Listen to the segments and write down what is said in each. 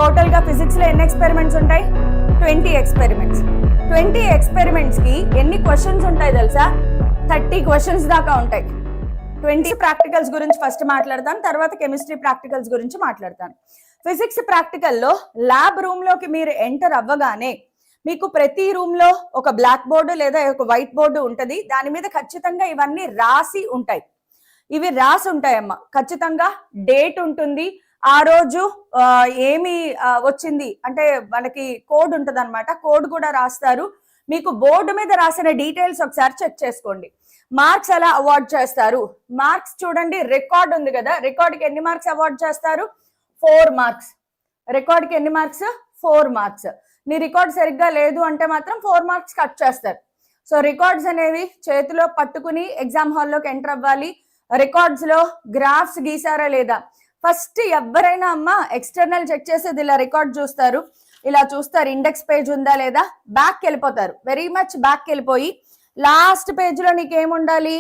Total గా physics లో ఎన్ని ఎక్స్పెరిమెంట్స్ ఉంటాయి? 20 ఎక్స్పెరిమెంట్స్. 20 ఎక్స్పెరిమెంట్స్ కి ఎన్ని క్వశ్చన్స్ ఉంటాయి తెలుసా? 30 క్వశ్చన్స్ దాకా ఉంటాయి. 20 ప్రాక్టికల్స్ గురించి ఫస్ట్ మాట్లాడతాను, తర్వాత కెమిస్ట్రీ ప్రాక్టికల్స్ గురించి మాట్లాడతాను. ఫిజిక్స్ ప్రాక్టికల్లో ల్యాబ్ రూమ్ లోకి మీరు ఎంటర్ అవ్వగానే మీకు ప్రతి రూమ్ లో ఒక బ్లాక్ బోర్డు లేదా ఒక వైట్ బోర్డు ఉంటది. దాని మీద ఖచ్చితంగా ఇవన్నీ రాసి ఉంటాయి. ఇవి రాసి ఉంటాయమ్మా. ఖచ్చితంగా డేట్ ఉంటుంది, ఆ రోజు ఏమి వచ్చింది అంటే మనకి కోడ్ ఉంటది అనమాట. కోడ్ కూడా రాస్తారు. మీకు బోర్డు మీద రాసిన డీటెయిల్స్ ఒకసారి చెక్ చేసుకోండి. మార్క్స్ ఎలా అవార్డ్ చేస్తారు? మార్క్స్ చూడండి, రికార్డ్ ఉంది కదా, రికార్డ్ కి ఎన్ని మార్క్స్ అవార్డ్ చేస్తారు? 4 మార్క్స్. రికార్డ్ కి ఎన్ని మార్క్స్? 4 మార్క్స్. నీ రికార్డ్ సరిగ్గా లేదు అంటే మాత్రం 4 మార్క్స్ కట్ చేస్తారు. సో రికార్డ్స్ అనేవి చేతిలో పట్టుకుని ఎగ్జామ్ హాల్లోకి ఎంటర్ అవ్వాలి. రికార్డ్స్ లో గ్రాఫ్స్ గీసారా లేదా? ఫస్ట్ ఎవరైనా అమ్మా ఎక్స్టర్నల్ చెక్ చేసేది ఇలా రికార్డ్ చూస్తారు, ఇలా చూస్తారు ఇండెక్స్ పేజ్ ఉందా లేదా, బ్యాక్ వెళ్ళిపోతారు. వెరీ మచ్ బ్యాక్ వెళ్ళిపోయి లాస్ట్ పేజ్ లో నీకు ఏముండాలి?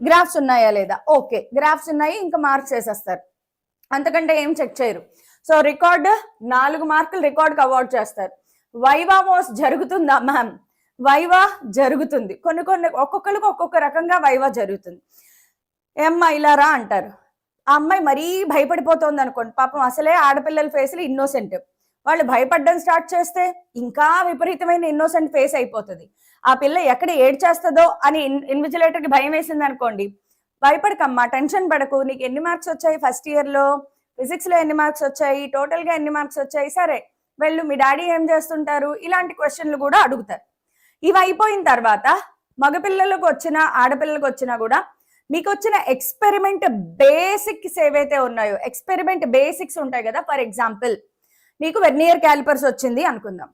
గ్రాఫ్స్ ఉన్నాయా లేదా? ఓకే, గ్రాఫ్స్ ఉన్నాయి, ఇంకా మార్క్స్ వేసేస్తారు. అంతకంటే ఏం చెక్ చేయరు. సో రికార్డ్ 4 మార్కులు రికార్డ్కి అవార్డ్ చేస్తారు. వైవా మోస్ జరుగుతుందా మ్యామ్? వైవా జరుగుతుంది. కొన్ని ఒక్కొక్కరికి ఒక్కొక్క రకంగా వైవా జరుగుతుంది. ఏమ్మా ఇలా రా అంటారు. ఆ అమ్మాయి మరీ భయపడిపోతుంది అనుకోండి, పాపం అసలే ఆడపిల్లల ఫేస్లు ఇన్నోసెంట్, వాళ్ళు భయపడడం స్టార్ట్ చేస్తే ఇంకా విపరీతమైన ఇన్నోసెంట్ ఫేస్ అయిపోతుంది. ఆ పిల్ల ఎక్కడ ఏడ్చేస్తుందో అని ఇన్విజిలేటర్కి భయం వేసింది అనుకోండి, భయపడకమ్మా, టెన్షన్ పడకు. నీకు ఎన్ని మార్క్స్ వచ్చాయి ఫస్ట్ ఇయర్ లో? ఫిజిక్స్ లో ఎన్ని మార్క్స్ వచ్చాయి? టోటల్ గా ఎన్ని మార్క్స్ వచ్చాయి? సరే వెళ్ళు, మీ డాడీ ఏం చేస్తుంటారు? ఇలాంటి క్వశ్చన్లు కూడా అడుగుతారు. ఇవి అయిపోయిన తర్వాత మగపిల్లలకు వచ్చినా ఆడపిల్లలకు వచ్చినా కూడా మీకు వచ్చిన ఎక్స్పెరిమెంట్ బేసిక్స్ ఏవైతే ఉన్నాయో, ఎక్స్పెరిమెంట్ బేసిక్స్ ఉంటాయి కదా. ఫర్ ఎగ్జాంపుల్ మీకు వెర్నియర్ క్యాలిపర్స్ వచ్చింది అనుకుందాం.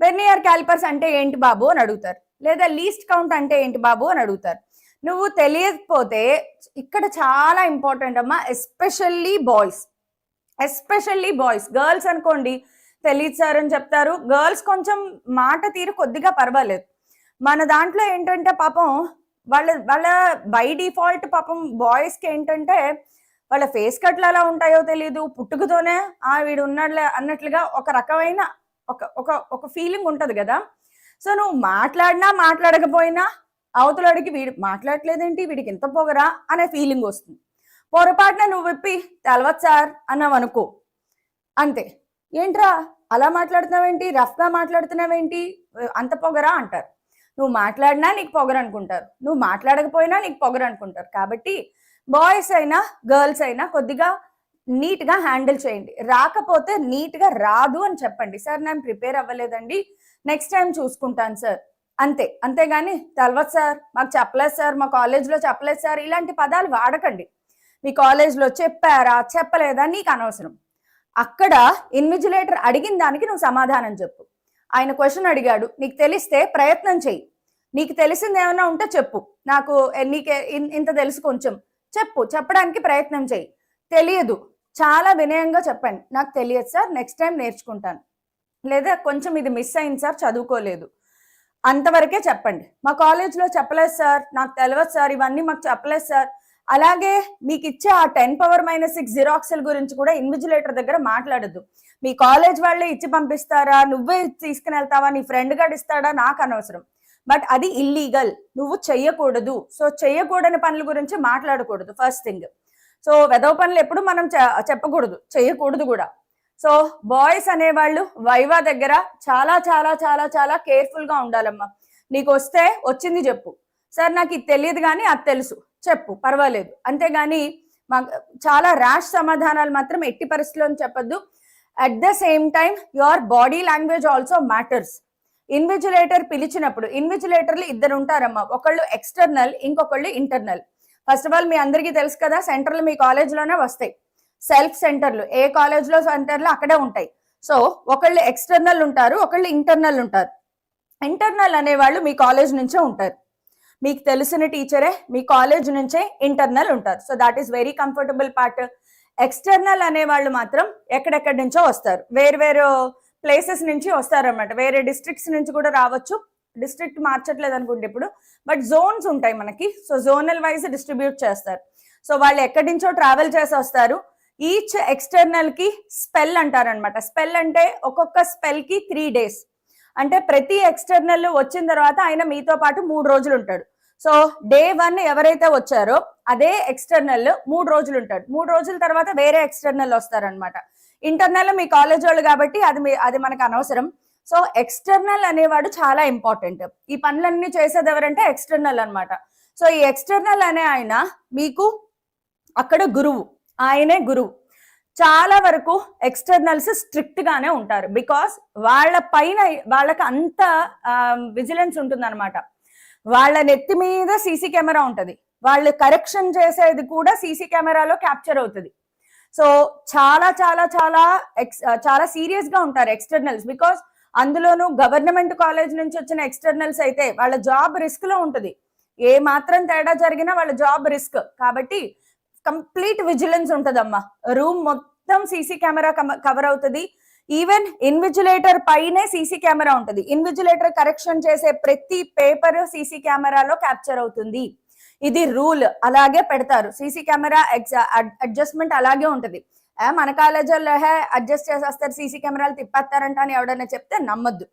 వెర్నియర్ క్యాలిపర్స్ అంటే ఏంటి బాబు అని అడుగుతారు, లేదా లీస్ట్ కౌంట్ అంటే ఏంటి బాబు అని అడుగుతారు. నువ్వు తెలియకపోతే ఇక్కడ చాలా ఇంపార్టెంట్ అమ్మా, ఎస్పెషల్లీ బాయ్స్. గర్ల్స్ అనుకోండి తెలియదు సార్ అని చెప్తారు. గర్ల్స్ కొంచెం మాట తీరు కొద్దిగా పర్వాలేదు. మన దాంట్లో ఏంటంటే పాపం వాళ్ళ బై డిఫాల్ట్ పాపం బాయ్స్ కి ఏంటంటే వాళ్ళ ఫేస్ కట్లు ఎలా ఉంటాయో తెలియదు, పుట్టుకతోనే వీడు ఉన్నాడులే అన్నట్లుగా ఒక రకమైన ఒక ఫీలింగ్ ఉంటది కదా. సో నువ్వు మాట్లాడినా మాట్లాడకపోయినా అవతలడికి వీడు మాట్లాడలేదేంటి, వీడికి ఎంత పొగరా అనే ఫీలింగ్ వస్తుంది. పొరపాటున నువ్వు విప్పి తెలవదు సార్ అన్నావు అనుకో, అంతే. ఏంట్రా అలా మాట్లాడుతున్నావేంటి, రఫ్ గా మాట్లాడుతున్నావేంటి, అంత పొగరా అంటారు. నువ్వు మాట్లాడినా నీకు పొగరు అనుకుంటారు, నువ్వు మాట్లాడకపోయినా నీకు పొగరు అనుకుంటారు. కాబట్టి బాయ్స్ అయినా గర్ల్స్ అయినా కొద్దిగా నీట్ గా హ్యాండిల్ చేయండి. రాకపోతే నీట్ గా రాదు అని చెప్పండి. సార్ నేను ప్రిపేర్ అవ్వలేదండి, నెక్స్ట్ టైం చూసుకుంటాను సార్, అంతే. అంతేగాని తెలవదు సార్, మాకు చెప్పలేదు సార్, మా కాలేజ్లో చెప్పలేదు సార్, ఇలాంటి పదాలు వాడకండి. మీ కాలేజ్లో చెప్పారా చెప్పలేదా నీకు అనవసరం. అక్కడ ఇన్విజిలేటర్ అడిగిన దానికి నువ్వు సమాధానం చెప్పు. ఆయన క్వశ్చన్ అడిగాడు, నీకు తెలిస్తే ప్రయత్నం చెయ్యి. నీకు తెలిసింది ఏమైనా ఉంటే చెప్పు, నాకు నీకే ఇంత తెలుసు కొంచెం చెప్పు, చెప్పడానికి ప్రయత్నం చెయ్యి. తెలియదు చాలా వినయంగా చెప్పండి, నాకు తెలియదు సార్, నెక్స్ట్ టైం నేర్చుకుంటాను, లేదా కొంచెం ఇది మిస్ అయింది సార్, చదువుకోలేదు, అంతవరకే చెప్పండి. మా కాలేజ్లో చెప్పలేదు సార్, నాకు తెలియదు సార్, ఇవన్నీ మాకు చెప్పలేదు సార్. అలాగే మీకు ఇచ్చే ఆ 10⁻⁻⁶ జిరాక్స్ల గురించి కూడా ఇన్విజిలేటర్ దగ్గర మాట్లాడద్దు. మీ కాలేజ్ వాళ్ళే ఇచ్చి పంపిస్తారా, నువ్వే తీసుకుని వెళ్తావా, నీ ఫ్రెండ్ గారు ఇస్తాడా, నాకు అనవసరం. బట్ అది ఇల్లీగల్, నువ్వు చెయ్యకూడదు. సో చెయ్యకూడని పనుల గురించి మాట్లాడకూడదు ఫస్ట్ థింగ్. సో వెధవ పనులు ఎప్పుడు మనం చెప్పకూడదు, చెయ్యకూడదు కూడా. సో బాయ్స్ అనేవాళ్ళు వైవా దగ్గర చాలా చాలా చాలా చాలా కేర్ఫుల్ గా ఉండాలమ్మా. నీకు వస్తే వచ్చింది చెప్పు, సార్ నాకు ఇది తెలియదు కానీ అది తెలుసు చెప్పు, పర్వాలేదు. అంతేగాని చాలా ర్యాష్ సమాధానాలు మాత్రం ఎట్టి పరిస్థితుల్లో చెప్పద్దు. At the same time your body language also matters. Invigilator పిలిచినప్పుడు, ఇన్విజిలేటర్లు 2 ఉంటారమ్మా, ఒకళ్ళు ఎక్స్టర్నల్, ఇంకొకళ్ళు ఇంటర్నల్. ఫస్ట్ ఆఫ్ ఆల్ మీ అందరికీ తెలుసు కదా, సెంటర్లు మీ కాలేజ్లోనే వస్తాయి. సెల్ఫ్ సెంటర్లు ఏ కాలేజ్లో సెంటర్లు అక్కడే ఉంటాయి. సో ఒకళ్ళు ఎక్స్టర్నల్ ఉంటారు, ఒకళ్ళు ఇంటర్నల్ ఉంటారు. ఇంటర్నల్ అనేవాళ్ళు మీ కాలేజ్ నుంచే ఉంటారు. మీకు తెలిసిన టీచరే మీ కాలేజ్ నుంచే ఇంటర్నల్ ఉంటారు. So that is very comfortable part. External అనేవాళ్ళు మాత్రం ఎక్కడెక్కడి నుంచో వస్తారు, వేరు ప్లేసెస్ నుంచి వస్తారు అన్నమాట. వేరే డిస్ట్రిక్ట్స్ నుంచి కూడా రావచ్చు. డిస్ట్రిక్ట్ మార్చట్లేదు అనుకుంటే ఇప్పుడు, బట్ జోన్స్ ఉంటాయి మనకి. సో జోనల్ వైజ్ డిస్ట్రిబ్యూట్ చేస్తారు. సో వాళ్ళు ఎక్కడి నుంచో ట్రావెల్ చేసి వస్తారు. ఈచ్ ఎక్స్టర్నల్ కి స్పెల్ అంటారనమాట. స్పెల్ అంటే ఒక్కొక్క స్పెల్ కి 3 days. అంటే ప్రతి ఎక్స్టర్నల్ వచ్చిన తర్వాత ఆయన మీతో పాటు 3 రోజులు ఉంటాడు. సో day 1 ఎవరైతే వచ్చారో అదే ఎక్స్టర్నల్ 3 రోజులు ఉంటాడు. 3 రోజుల తర్వాత వేరే ఎక్స్టర్నల్ వస్తారనమాట. ఇంటర్నల్ మీ కాలేజ్ వాళ్ళు కాబట్టి అది మనకు అనవసరం. సో ఎక్స్టర్నల్ అనేవాడు చాలా ఇంపార్టెంట్. ఈ పనులన్నీ చేసేది ఎవరంటే ఎక్స్టర్నల్ అనమాట. సో ఈ ఎక్స్టర్నల్ అనే ఆయన మీకు అక్కడ గురువు, ఆయనే గురువు. చాలా వరకు ఎక్స్టర్నల్స్ స్ట్రిక్ట్ గానే ఉంటారు. బికాస్ వాళ్ళ పైన వాళ్ళకి అంత విజిలెన్స్ ఉంటుంది అనమాట. వాళ్ళ నెత్తి మీద సీసీ కెమెరా ఉంటది. వాళ్ళు కరెక్షన్ చేసేది కూడా సీసీ కెమెరాలో క్యాప్చర్ అవుతుంది. సో చాలా చాలా చాలా చాలా సీరియస్ గా ఉంటారు ఎక్స్టర్నల్స్. బికాస్ అందులోనూ గవర్నమెంట్ కాలేజ్ నుంచి వచ్చిన ఎక్స్టర్నల్స్ అయితే వాళ్ళ జాబ్ రిస్క్ లో ఉంటుంది. ఏ మాత్రం తేడా జరిగినా వాళ్ళ జాబ్ రిస్క్ కాబట్టి కంప్లీట్ విజిలెన్స్ ఉంటదమ్మా. రూమ్ మొత్తం సీసీ కెమెరా కవర్ అవుతుంది. ఈవెన్ ఇన్విజిలేటర్ పైనే సీసీ కెమెరా ఉంటుంది. ఇన్విజిలేటర్ కరెక్షన్ చేసే ప్రతి పేపర్ సీసీ కెమెరాలో క్యాప్చర్ అవుతుంది. ఇది రూల్, అలాగే పెడతారు. సీసీ కెమెరా అడ్జస్ట్మెంట్ అలాగే ఉంటది. మన కాలేజీలో అడ్జస్ట్ చేసేస్తారు, సీసీ కెమెరాలు తిప్పేస్తారంట అని ఎవడైనా చెప్తే నమ్మద్దు.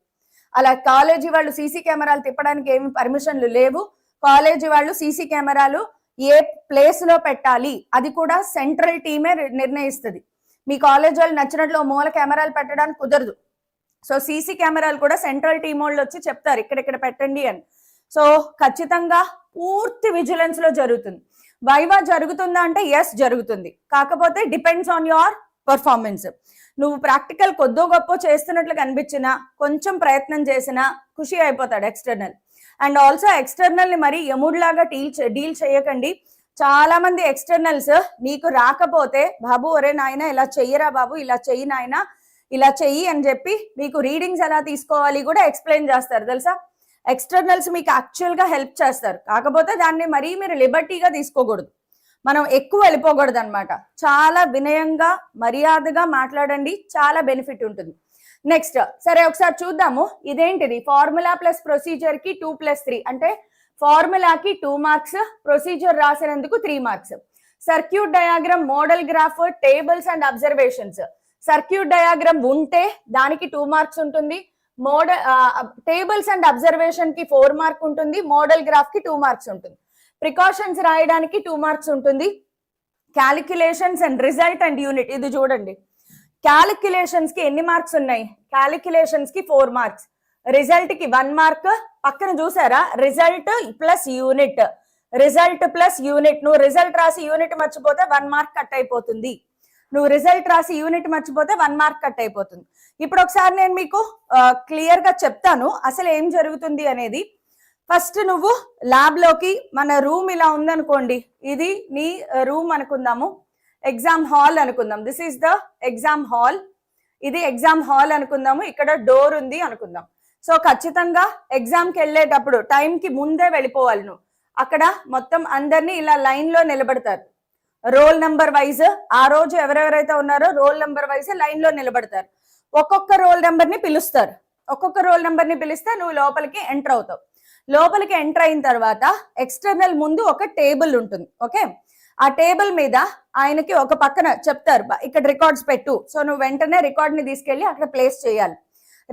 అలా కాలేజీ వాళ్ళు సీసీ కెమెరాలు తిప్పడానికి ఏమి పర్మిషన్లు లేవు. కాలేజీ వాళ్ళు సీసీ కెమెరాలు ఏ ప్లేస్ లో పెట్టాలి అది కూడా సెంట్రల్ టీమే నిర్ణయిస్తుంది. మీ కాలేజ్ వాళ్ళు నచ్చినట్లు మూల కెమెరాలు పెట్టడానికి కుదరదు. సో సీసీ కెమెరాలు కూడా సెంట్రల్ టీమ్ వాళ్ళు వచ్చి చెప్తారు ఇక్కడిక్కడ పెట్టండి అని. సో ఖచ్చితంగా పూర్తి విజిలెన్స్ లో జరుగుతుంది. వైవా జరుగుతుందా అంటే ఎస్ జరుగుతుంది. కాకపోతే డిపెండ్స్ ఆన్ యువర్ పర్ఫార్మెన్స్. నువ్వు ప్రాక్టికల్ కొద్దో గొప్ప చేస్తున్నట్లు కనిపించినా, కొంచెం ప్రయత్నం చేసినా ఖుషి అయిపోతాడు ఎక్స్టర్నల్. అండ్ ఆల్సో ఎక్స్టర్నల్ ని మరి ఎముడ్లాగా డీల్ చేయకండి. చాలా మంది ఎక్స్టర్నల్స్ నీకు రాకపోతే బాబు ఒరే నాయన ఇలా చెయ్యరా బాబు, ఇలా చెయ్యి నాయన, ఇలా చెయ్యి అని చెప్పి మీకు రీడింగ్స్ ఎలా తీసుకోవాలి కూడా ఎక్స్ప్లెయిన్ చేస్తారు తెలుసా. ఎక్స్టర్నల్స్ మీకు యాక్చువల్ గా హెల్ప్ చేస్తారు. కాకపోతే దాన్ని మరీ మీరు లిబర్టీగా తీసుకోకూడదు. మనం ఎక్కువ వెళ్ళిపోకూడదు అనమాట. చాలా వినయంగా మర్యాదగా మాట్లాడండి, చాలా బెనిఫిట్ ఉంటుంది. నెక్స్ట్ సరే ఒకసారి చూద్దాము. ఇదేంటిది ఫార్ములా ప్లస్ ప్రొసీజర్ కి 2+3 అంటే ఫార్ములాకి 2 మార్క్స్, ప్రొసీజర్ రాసినందుకు 3 marks. Circuit diagram, model graph, tables and observations. Circuit diagram ఉంటే దానికి 2 మార్క్స్ ఉంటుంది. టేబుల్స్ అండ్ అబ్జర్వేషన్ కి 4 మార్క్ ఉంటుంది. మోడల్ గ్రాఫ్ కి 2 మార్క్స్ ఉంటుంది. ప్రికాషన్స్ రాయడానికి 2 మార్క్స్ ఉంటుంది. Calculations and result and unit ఇది చూడండి. క్యాలిక్యులేషన్స్ కి ఎన్ని మార్క్స్ ఉన్నాయి? క్యాలిక్యులేషన్స్ కి 4 మార్క్స్, రిజల్ట్ కి 1 మార్క్. పక్కన చూసారా result plus unit, result plus unit. నువ్వు రిజల్ట్ రాసి యూనిట్ మర్చిపోతే 1 మార్క్ కట్ అయిపోతుంది. నువ్వు రిజల్ట్ రాసి యూనిట్ మర్చిపోతే 1 మార్క్ కట్ అయిపోతుంది. ఇప్పుడు ఒకసారి నేను మీకు క్లియర్ గా చెప్తాను అసలు ఏం జరుగుతుంది అనేది. ఫస్ట్ నువ్వు ల్యాబ్ లోకి, మన రూమ్ ఇలా ఉందనుకోండి, ఇది నీ రూమ్ అనుకుందాము, ఎగ్జామ్ హాల్ అనుకుందాం. This is the exam hall, ఇది ఎగ్జామ్ హాల్ అనుకుందాము. ఇక్కడ డోర్ ఉంది అనుకుందాం. సో ఖచ్చితంగా ఎగ్జామ్కి వెళ్ళేటప్పుడు టైంకి ముందే వెళ్ళిపోవాలి నువ్వు. అక్కడ మొత్తం అందరినీ ఇలా లైన్ లో నిలబెడతారు, రోల్ నెంబర్ వైజ్. ఆ రోజు ఎవరెవరైతే ఉన్నారో రోల్ నెంబర్ వైజ్ లైన్ లో నిలబడతారు. ఒక్కొక్క రోల్ నెంబర్ ని పిలుస్తారు. ఒక్కొక్క రోల్ నెంబర్ ని పిలిస్తే నువ్వు లోపలికి ఎంటర్ అవుతావు. లోపలికి ఎంటర్ అయిన తర్వాత ఎక్స్టర్నల్ ముందు ఒక టేబుల్ ఉంటుంది. ఓకే, ఆ టేబుల్ మీద ఆయనకి ఒక పక్కన చెప్తారు ఇక్కడ రికార్డ్స్ పెట్టు. సో నువ్వు వెంటనే రికార్డ్ ని తీసుకెళ్లి అక్కడ ప్లేస్ చేయాలి.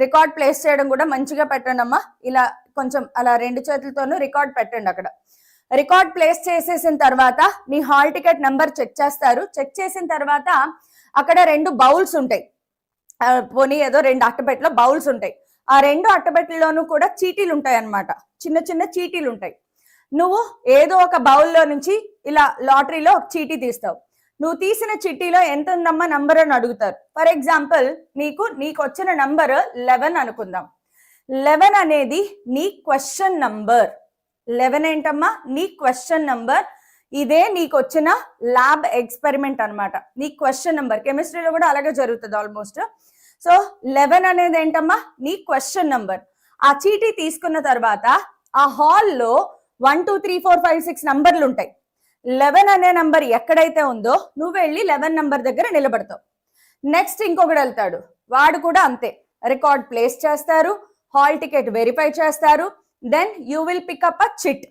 రికార్డ్ ప్లేస్ చేయడం కూడా మంచిగా పెట్టండి అమ్మా. ఇలా కొంచెం అలా 2 చేతులతోనూ రికార్డ్ పెట్టండి. అక్కడ రికార్డ్ ప్లేస్ చేసేసిన తర్వాత నీ హాల్ టికెట్ నెంబర్ చెక్ చేస్తారు. చెక్ చేసిన తర్వాత అక్కడ 2 బౌల్స్ ఉంటాయి. పోనీ ఏదో 2 అట్టపెట్టలో బౌల్స్ ఉంటాయి. ఆ 2 అట్టపెట్టలోనూ కూడా చీటీలు ఉంటాయి అన్నమాట. చిన్న చిన్న చీటీలు ఉంటాయి. నువ్వు ఏదో ఒక బౌల్లో నుంచి ఇలా లాటరీలో ఒక చీటీ తీస్తావు. నువ్వు తీసిన చిట్టీలో ఎంత ఉందమ్మా నంబర్ అని అడుగుతారు. ఫర్ ఎగ్జాంపుల్ నీకు వచ్చిన నంబర్ 11 అనుకుందాం. 11 అనేది నీ క్వశ్చన్ నంబర్. 11 ఏంటమ్మా? నీ క్వశ్చన్ నంబర్. ఇదే నీకు వచ్చిన ల్యాబ్ ఎక్స్పెరిమెంట్ అనమాట. నీ క్వశ్చన్ నంబర్ కెమిస్ట్రీలో కూడా అలాగే జరుగుతుంది ఆల్మోస్ట్. సో 11 అనేది ఏంటమ్మా? నీ క్వశ్చన్ నంబర్. ఆ చీటీ తీసుకున్న తర్వాత ఆ హాల్లో 1 2 3 4 5 6 నంబర్లు ఉంటాయి. 11 అనే నంబర్ ఎక్కడైతే ఉందో నువ్వు వెళ్ళి 11 నంబర్ దగ్గర నిలబడతావు. నెక్స్ట్ ఇంకొకటి వెళ్తాడు, వాడు కూడా అంతే. రికార్డ్ ప్లేస్ చేస్తారు, హాల్ టికెట్ వెరిఫై చేస్తారు. Then you will pick up a chit.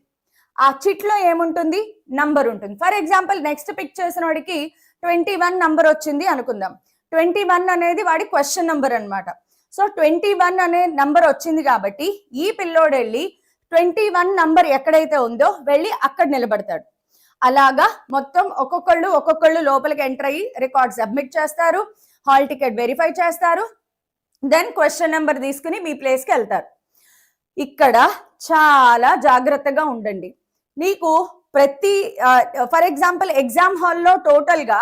ఆ చిట్ లో ఏముంటుంది? నంబర్ ఉంటుంది. ఫర్ ఎగ్జాంపుల్ నెక్స్ట్ పిక్ చేసిన వాడికి 21 నంబర్ వచ్చింది అనుకుందాం. 21 అనేది వాడి క్వశ్చన్ నంబర్ అనమాట. సో 21 అనే నంబర్ వచ్చింది కాబట్టి ఈ పిల్లోడు వెళ్ళి 21 నంబర్ ఎక్కడైతే ఉందో వెళ్ళి అక్కడ నిలబడతాడు. అలాగా మొత్తం ఒక్కొక్కళ్ళు లోపలికి ఎంటర్ అయ్యి రికార్డ్ సబ్మిట్ చేస్తారు, హాల్ టికెట్ వెరిఫై చేస్తారు, దెన్ క్వశ్చన్ నెంబర్ తీసుకుని మీ ప్లేస్కి వెళ్తారు. ఇక్కడ చాలా జాగ్రత్తగా ఉండండి. నీకు ప్రతి ఫర్ ఎగ్జాంపుల్ ఎగ్జామ్ హాల్లో టోటల్గా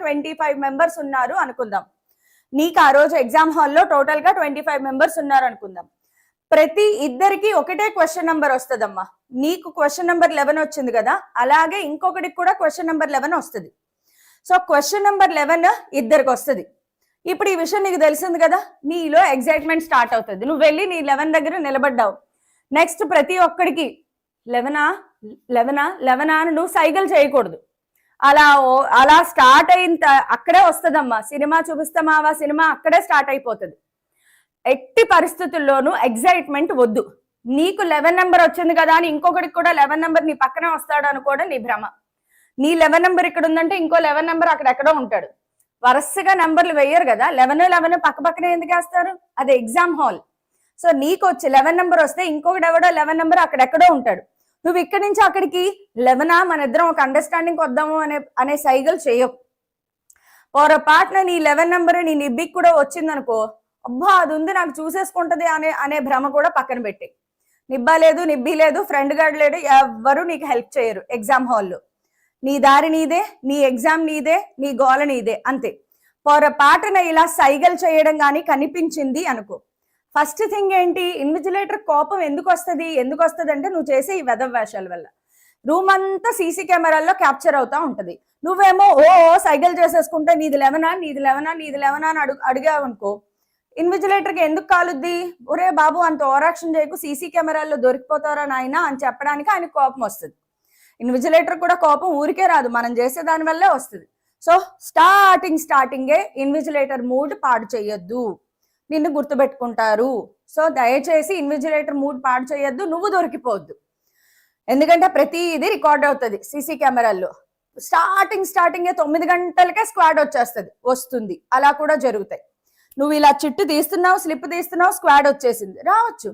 25 మెంబర్స్ ఉన్నారు అనుకుందాం. నీకు ఆ రోజు ఎగ్జామ్ హాల్లో టోటల్గా 25 మెంబర్స్ ఉన్నారు అనుకుందాం. ప్రతి ఇద్దరికి ఒకటే క్వశ్చన్ నెంబర్ వస్తుందమ్మా. నీకు క్వశ్చన్ నెంబర్ 11 వచ్చింది కదా, అలాగే ఇంకొకటికి కూడా క్వశ్చన్ నెంబర్ 11 వస్తుంది. సో క్వశ్చన్ నెంబర్ 11 ఇద్దరికి వస్తుంది. ఇప్పుడు ఈ విషయం నీకు తెలిసింది కదా, నీలో ఎగ్జైట్మెంట్ స్టార్ట్ అవుతుంది. నువ్వు వెళ్ళి నీ 11 దగ్గర నిలబడ్డావు. నెక్స్ట్ ప్రతి ఒక్కడికి 11 అని నువ్వు సైకిల్ చేయకూడదు. అలా స్టార్ట్ అయిన అక్కడే వస్తుందమ్మా. సినిమా చూపిస్తామావా, సినిమా అక్కడే స్టార్ట్ అయిపోతుంది. ఎట్టి పరిస్థితుల్లోనూ ఎగ్జైట్మెంట్ వద్దు. నీకు 11 నెంబర్ వచ్చింది కదా అని ఇంకొకటికి కూడా 11 నెంబర్ నీ పక్కనే వస్తాడు అనుకోవడం నీ భ్రమ. నీ 11 నెంబర్ ఇక్కడ ఉందంటే ఇంకో 11 నెంబర్ అక్కడ ఎక్కడో ఉంటాడు. వరుసగా నెంబర్లు వేయరు కదా, 11 పక్కనే ఎందుకు వేస్తారు? అది ఎగ్జామ్ హాల్. సో నీకు వచ్చి 11 నెంబర్ వస్తే ఇంకొకటి ఎవడో 11 నెంబర్ అక్కడెక్కడో ఉంటాడు. నువ్వు ఇక్కడి నుంచి అక్కడికి 11 మన ఇద్దరం ఒక అండర్స్టాండింగ్ వద్దాము అనే సైకిల్ చేయవు. పొరపాటున నీ 11 నెంబర్ నీ నిబ్బికి కూడా వచ్చిందనుకో, అబ్బా అది ఉంది నాకు చూసేసుకుంటది అనే భ్రమ కూడా పక్కన పెట్టి. నిబ్బి లేదు, ఫ్రెండ్ గార్డ్ లేడు, ఎవ్వరు నీకు హెల్ప్ చేయరు ఎగ్జామ్ హాల్లో. నీ దారి నీదే, నీ ఎగ్జామ్ నీదే, నీ గోల నీదే, అంతే. పొరపాటున ఇలా సైగల్ చేయడం కానీ కనిపించింది అనుకో, ఫస్ట్ థింగ్ ఏంటి, ఇన్విజిలేటర్ కోపం ఎందుకు వస్తుంది అంటే నువ్వు చేసే ఈ వెధవ వేషాల వల్ల. రూమ్ అంతా సీసీ కెమెరాల్లో క్యాప్చర్ అవుతా ఉంటది. నువ్వేమో సైకిల్ చేసేసుకుంటే నీది 11 అని అడిగావు అనుకో, ఇన్విజిలేటర్కి ఎందుకు కాలుద్ది? ఒరే బాబు అంత ఓవరాక్షన్ చేయకు, సీసీ కెమెరాల్లో దొరికిపోతారా నాయన అని చెప్పడానికి ఆయనకు కోపం వస్తుంది. ఇన్విజిలేటర్ కూడా కోపం ఊరికే రాదు, మనం చేసే దాని వల్లే వస్తుంది. సో స్టార్టింగే ఇన్విజిలేటర్ మూడ్ పాడు చేయొద్దు, నిన్ను గుర్తుపెట్టుకుంటారు. సో దయచేసి ఇన్విజిలేటర్ మూడ్ పాడు చేయొద్దు, నువ్వు దొరికిపోవద్దు. ఎందుకంటే ప్రతి ఇది రికార్డ్ అవుతుంది సీసీ కెమెరాల్లో. స్టార్టింగే 9 గంటలకే స్క్వాడ్ వస్తుంది. అలా కూడా జరుగుతాయి. నువ్వు ఇలా చిట్టు తీస్తున్నావు, స్లిప్ తీస్తున్నావు, స్క్వాడ్ వచ్చేసింది, రావచ్చు.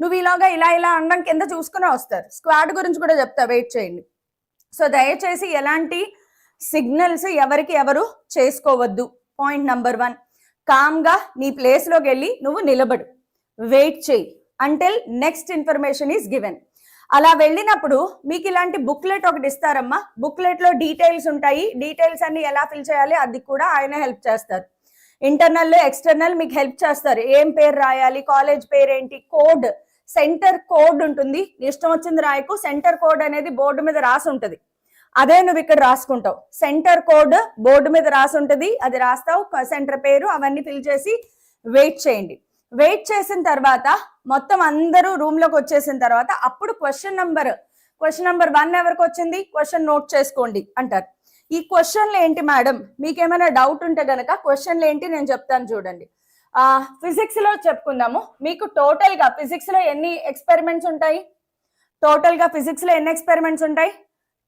నువ్వు ఇలాగా ఇలా అనడం కింద చూసుకునే వస్తారు. స్క్వాడ్ గురించి కూడా చెప్తా, వెయిట్ చేయండి. సో దయచేసి ఎలాంటి సిగ్నల్స్ ఎవరు చేసుకోవద్దు. పాయింట్ నెంబర్ 1, కామ్గా నీ ప్లేస్లోకి వెళ్ళి నువ్వు నిలబడు, వెయిట్ చేయి until next information is given. అలా వెళ్ళినప్పుడు మీకు ఇలాంటి బుక్లెట్ ఒకటి ఇస్తారమ్మా. బుక్లెట్లో డీటెయిల్స్ ఉంటాయి. డీటెయిల్స్ అన్ని ఎలా ఫిల్ చేయాలి అది కూడా ఆయన హెల్ప్ చేస్తారు. ఇంటర్నల్ ఎక్స్టర్నల్ మీకు హెల్ప్ చేస్తారు. ఏం పేరు రాయాలి, కాలేజ్ పేరేంటి, కోడ్, సెంటర్ కోడ్ ఉంటుంది. ఇష్టం వచ్చింది రాయకు, సెంటర్ కోడ్ అనేది బోర్డు మీద రాసి ఉంటుంది. అదే నువ్వు ఇక్కడ రాసుకుంటావు. సెంటర్ కోడ్ బోర్డు మీద రాసి ఉంటుంది, అది రాస్తావు. సెంటర్ పేరు అవన్నీ ఫిల్ చేసి వెయిట్ చేయండి. వెయిట్ చేసిన తర్వాత మొత్తం అందరూ రూమ్ లోకి వచ్చేసిన తర్వాత అప్పుడు క్వశ్చన్ నెంబర్ 1 ఎవరికి వచ్చింది, క్వశ్చన్ నోట్ చేసుకోండి అంటారు. ఈ క్వశ్చన్లు ఏంటి మేడం, మీకేమైనా డౌట్ ఉంటే గనక క్వశ్చన్లు ఏంటి నేను చెప్తాను చూడండి. ఫిజిక్స్ లో చెప్పుకుందాము. మీకు టోటల్ గా ఫిజిక్స్ లో ఎన్ని ఎక్స్పెరిమెంట్స్ ఉంటాయి?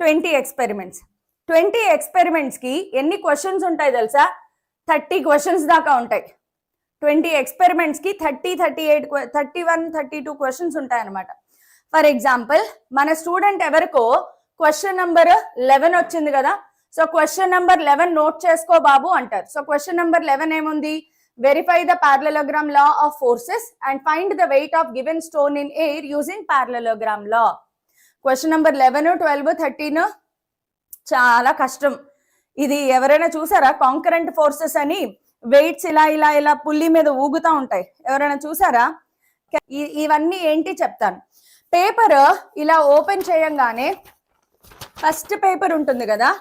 20 ఎక్స్పెరిమెంట్స్. 20 ఎక్స్పెరిమెంట్స్ కి ఎన్ని క్వశ్చన్స్ ఉంటాయి తెలుసా? 30 క్వశ్చన్స్ దాకా ఉంటాయి. 20 ఎక్స్పెరిమెంట్స్ కి 30, 38, 31, 32 క్వశ్చన్స్ ఉంటాయి అనమాట. ఫర్ ఎగ్జాంపుల్ మన స్టూడెంట్ ఎవరికో క్వశ్చన్ నెంబర్ 11 వచ్చింది కదా, సో క్వశ్చన్ నెంబర్ 11 నోట్ చేసుకో బాబు అంటారు. సో క్వశ్చన్ నెంబర్ 11 ఏముంది? Verify the parallelogram law of forces and find the weight of given stone in air using parallelogram law. Question number 11, 12, 13 చాలా కష్టం. ఇది ఎవరైనా చూసారా? కాంకరెంట్ ఫోర్సెస్ అని వెయిట్స్ ఇలా పుల్లి మీద ఊగుతా ఉంటాయి, ఎవరైనా చూసారా? ఇవన్నీ ఏంటి చెప్తాను. పేపర్ ఇలా ఓపెన్ చేయంగానే ఫస్ట్ పేపర్ ఉంటుంది కదా,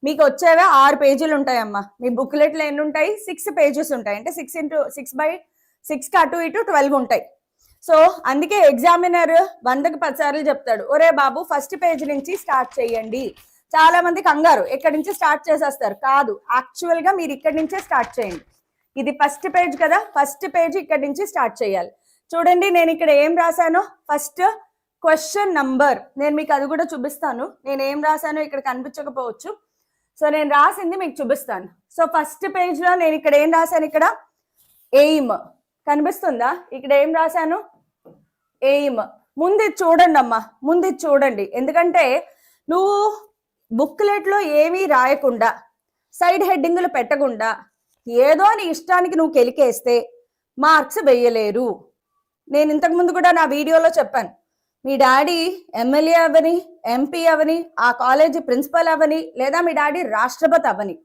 మీకు వచ్చేవే 6 పేజీలు ఉంటాయమ్మా. మీ బుక్లెట్లో ఎన్ని ఉంటాయి? 6 పేజెస్ ఉంటాయి. అంటే 6x6 అటు ఇటు 12 ఉంటాయి. సో అందుకే ఎగ్జామినర్ 100కి 10 సార్లు చెప్తాడు, ఒరే బాబు ఫస్ట్ పేజ్ నుంచి స్టార్ట్ చేయండి. చాలా మంది కంగారు ఇక్కడి నుంచి స్టార్ట్ చేసేస్తారు. కాదు, యాక్చువల్ గా మీరు ఇక్కడి నుంచే స్టార్ట్ చేయండి. ఇది ఫస్ట్ పేజ్ కదా, ఫస్ట్ పేజ్ ఇక్కడి నుంచి స్టార్ట్ చేయాలి. చూడండి నేను ఇక్కడ ఏం రాశానో, ఫస్ట్ క్వశ్చన్ నంబర్, నేను మీకు అది కూడా చూపిస్తాను. నేను ఏం రాశానో ఇక్కడ కనిపించకపోవచ్చు. సో నేను రాసింది మీకు చూపిస్తాను. సో ఫస్ట్ పేజ్ లో నేను ఇక్కడ ఏం రాశాను, ఇక్కడ ఎయిమ్ కనిపిస్తుందా, ఇక్కడ ఏం రాశాను, ఎయిమ్. ముందు చూడండి అమ్మా, ముందు చూడండి, ఎందుకంటే నువ్వు బుక్లెట్ లో ఏమీ రాయకుండా సైడ్ హెడ్డింగ్లు పెట్టకుండా ఏదో నీ ఇష్టానికి నువ్వు కెలికేస్తే మార్క్స్ వేయలేరు. నేను ఇంతకు ముందు కూడా నా వీడియోలో చెప్పాను, మీ డాడీ ఎమ్మెల్యే అవని, ఎంపీ అవని, ఆ కాలేజీ ప్రిన్సిపల్ అవని, లేదా మీ డాడీ రాష్ట్రపతి అవని,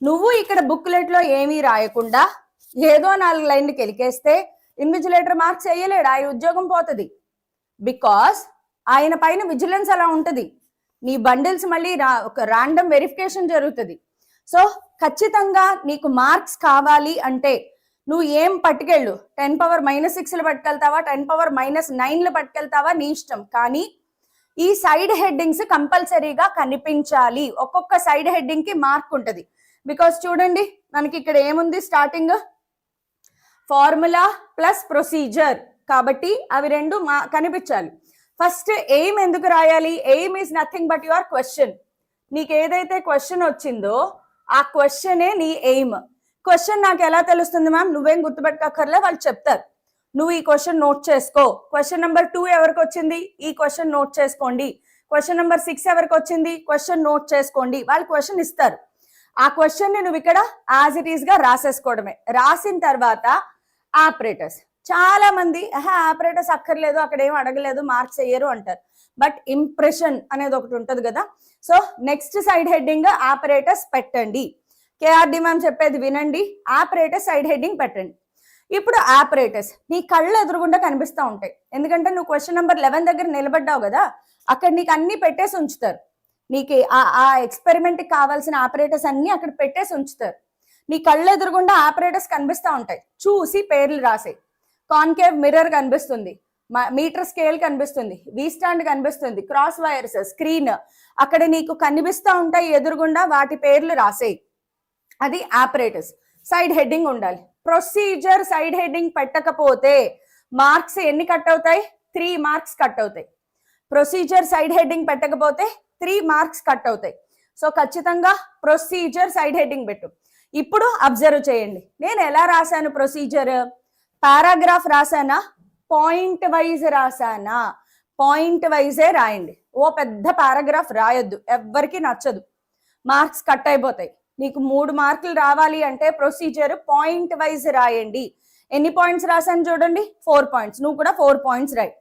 నువ్వు ఇక్కడ బుక్లెట్ లో ఏమీ రాయకుండా ఏదో 4 లైన్లు కెలికేస్తే ఇన్విజిలేటర్ మార్క్స్ వేయలేడు, ఆయన ఉద్యోగం పోతుంది. బికాస్ ఆయన పైన విజిలెన్స్ అలా ఉంటుంది. నీ బండిల్స్ మళ్ళీ ఒక ర్యాండమ్ వెరిఫికేషన్ జరుగుతుంది. సో ఖచ్చితంగా నీకు మార్క్స్ కావాలి అంటే నువ్వు ఏం పట్టుకెళ్ళు, 10⁻⁻6 పట్టుకెళ్తావా, 10⁻⁻9 పట్టుకెళ్తావా, నీ ఇష్టం. కానీ ఈ సైడ్ హెడ్డింగ్స్ కంపల్సరీగా కనిపించాలి. ఒక్కొక్క సైడ్ హెడ్డింగ్ కి మార్క్ ఉంటుంది. బికాస్ చూడండి మనకి ఇక్కడ ఏముంది, స్టార్టింగ్ ఫార్ములా ప్లస్ ప్రొసీజర్, కాబట్టి అవి రెండు కనిపించాలి. ఫస్ట్ ఎయిమ్ ఎందుకు రాయాలి, aim is nothing but your question. నీకు ఏదైతే క్వశ్చన్ వచ్చిందో ఆ క్వశ్చనే నీ ఎయిమ్. క్వశ్చన్ నాకు ఎలా తెలుస్తుంది మ్యామ్, నువ్వేం గుర్తుపెట్టుకోకర్లే, వాళ్ళు చెప్తారు. నువ్వు ఈ క్వశ్చన్ నోట్ చేసుకో, క్వశ్చన్ నెంబర్ 2 ఎవరికి వచ్చింది, ఈ క్వశ్చన్ నోట్ చేసుకోండి, క్వశ్చన్ నెంబర్ 6 ఎవరికి వచ్చింది, క్వశ్చన్ నోట్ చేసుకోండి, వాళ్ళు క్వశ్చన్ ఇస్తారు. ఆ క్వశ్చన్ ని నువ్వు ఇక్కడ యాజ్ ఇట్ ఈస్ గా రాసేసుకోవడమే. రాసిన తర్వాత ఆపరేటర్స్, చాలా మంది ఆపరేటర్స్ అక్కర్లేదు, అక్కడ ఏం అడగలేదు, మార్క్స్ వేయరు అంటారు. బట్ ఇంప్రెషన్ అనేది ఒకటి ఉంటుంది కదా. So next side heading operators పెట్టండి. కేఆర్డి మ్యామ్ చెప్పేది వినండి, ఆపరేటర్స్ సైడ్ హెడ్డింగ్ పెట్టండి. ఇప్పుడు ఆపరేటర్స్ నీ కళ్ళు ఎదురుగుండా కనిపిస్తూ ఉంటాయి, ఎందుకంటే నువ్వు క్వశ్చన్ నెంబర్ 11 దగ్గర నిలబడ్డావు కదా, అక్కడ నీకు అన్ని పెట్టేసి ఉంచుతారు. నీకు ఆ ఎక్స్పెరిమెంట్ కి కావాల్సిన ఆపరేటర్స్ అన్ని అక్కడ పెట్టేసి ఉంచుతారు. నీ కళ్ళు ఎదురుగుండా ఆపరేటర్స్ కనిపిస్తూ ఉంటాయి, చూసి పేర్లు రాసాయి. కాన్కేవ్ మిర్రర్ కనిపిస్తుంది, మీటర్ స్కేల్ కనిపిస్తుంది, వి స్టాండ్ కనిపిస్తుంది, క్రాస్ వైర్స్, స్క్రీన్ అక్కడ నీకు కనిపిస్తూ ఉంటాయి ఎదురుగుండా, వాటి పేర్లు రాసేయి. అది ఆపరేటర్స్. సైడ్ హెడ్డింగ్ ఉండాలి. ప్రొసీజర్ సైడ్ హెడ్డింగ్ పెట్టకపోతే మార్క్స్ ఎన్ని కట్ అవుతాయి, 3 మార్క్స్ కట్ అవుతాయి. ప్రొసీజర్ సైడ్ హెడ్డింగ్ పెట్టకపోతే 3 మార్క్స్ కట్ అవుతాయి. సో ఖచ్చితంగా ప్రొసీజర్ సైడ్ హెడ్డింగ్ పెట్టు. ఇప్పుడు అబ్జర్వ్ చేయండి, నేను ఎలా రాశాను ప్రొసీజర్, పారాగ్రాఫ్ రాసానా, పాయింట్ వైజ్ రాసానా, పాయింట్ వైజే రాయండి. ఓ పెద్ద పారాగ్రాఫ్ రాయొద్దు, ఎవ్వరికి నచ్చదు, మార్క్స్ కట్ అయిపోతాయి. నీకు 3 మార్కులు రావాలి అంటే ప్రొసీజర్ పాయింట్ వైజ్ రాయండి. ఎన్ని పాయింట్స్ రాశాను చూడండి, 4 పాయింట్స్. నువ్వు కూడా 4 పాయింట్స్ రాయి.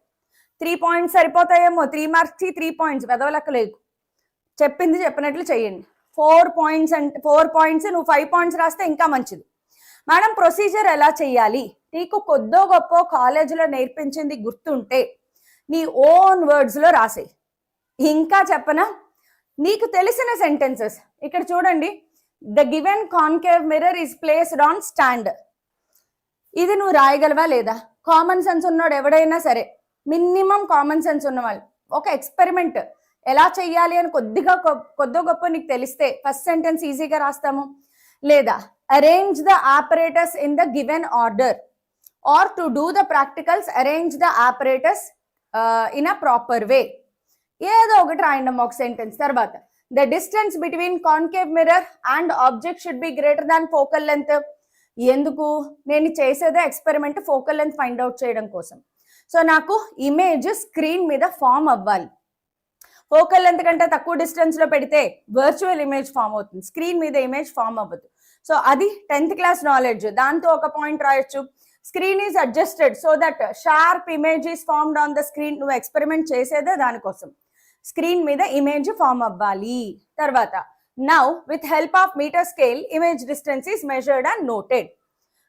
3 పాయింట్స్ సరిపోతాయేమో, 3 మార్క్స్ కి 3 పాయింట్స్, వెదవలెక్కలేదు. చెప్పింది చెప్పినట్లు చెయ్యండి. 4 పాయింట్స్ అంటే 4 పాయింట్స్, నువ్వు 5 పాయింట్స్ రాస్తే ఇంకా మంచిది. మేడం ప్రొసీజర్ ఎలా చెయ్యాలి, నీకు కొద్దో గొప్ప కాలేజీలో నేర్పించింది గుర్తుంటే నీ ఓన్ వర్డ్స్ లో రాసేయి. ఇంకా చెప్పనా, నీకు తెలిసిన సెంటెన్సెస్ ఇక్కడ చూడండి, the given concave mirror is placed on stand. ఇది నువ్వు రాయగలవా లేదా? కామన్ సెన్స్ ఉన్నోడు ఎవడైనా సరే, మినిమం కామన్ సెన్స్ ఉన్నవాళ్ళు, ఒక ఎక్స్పెరిమెంట్ ఎలా చెయ్యాలి అని కొద్దో గొప్ప నీకు తెలిస్తే ఫస్ట్ సెంటెన్స్ ఈజీగా రాస్తాము. లేదా arrange the operators in the given order, or to do the practicals arrange the operators in a proper way. ఏదో ఒకటి రాయండి ఒక సెంటెన్స్. తర్వాత the distance between concave mirror and object should be greater than focal length. ఎందుకు? నేను చేసేదే experiment focal length find out చేయడం కోసం. సో నాకు ఇమేజ్ స్క్రీన్ మీద ఫామ్ అవ్వాలి. ఫోకల్ లెంత్ కంటే తక్కువ డిస్టెన్స్ లో పెడితే వర్చువల్ ఇమేజ్ ఫామ్ అవుతుంది, స్క్రీన్ మీద ఇమేజ్ ఫామ్ అవ్వదు. సో అది 10th క్లాస్ నాలెడ్జ్. దాంతో ఒక పాయింట్ రాయొచ్చు, screen is adjusted so that sharp image is formed on the screen. నువ్వు ఎక్స్పెరిమెంట్ చేసేదే దానికోసం, స్క్రీన్ మీద ఇమేజ్ ఫామ్ అవ్వాలి. తర్వాత now with help of metre scale image distance is measured and noted.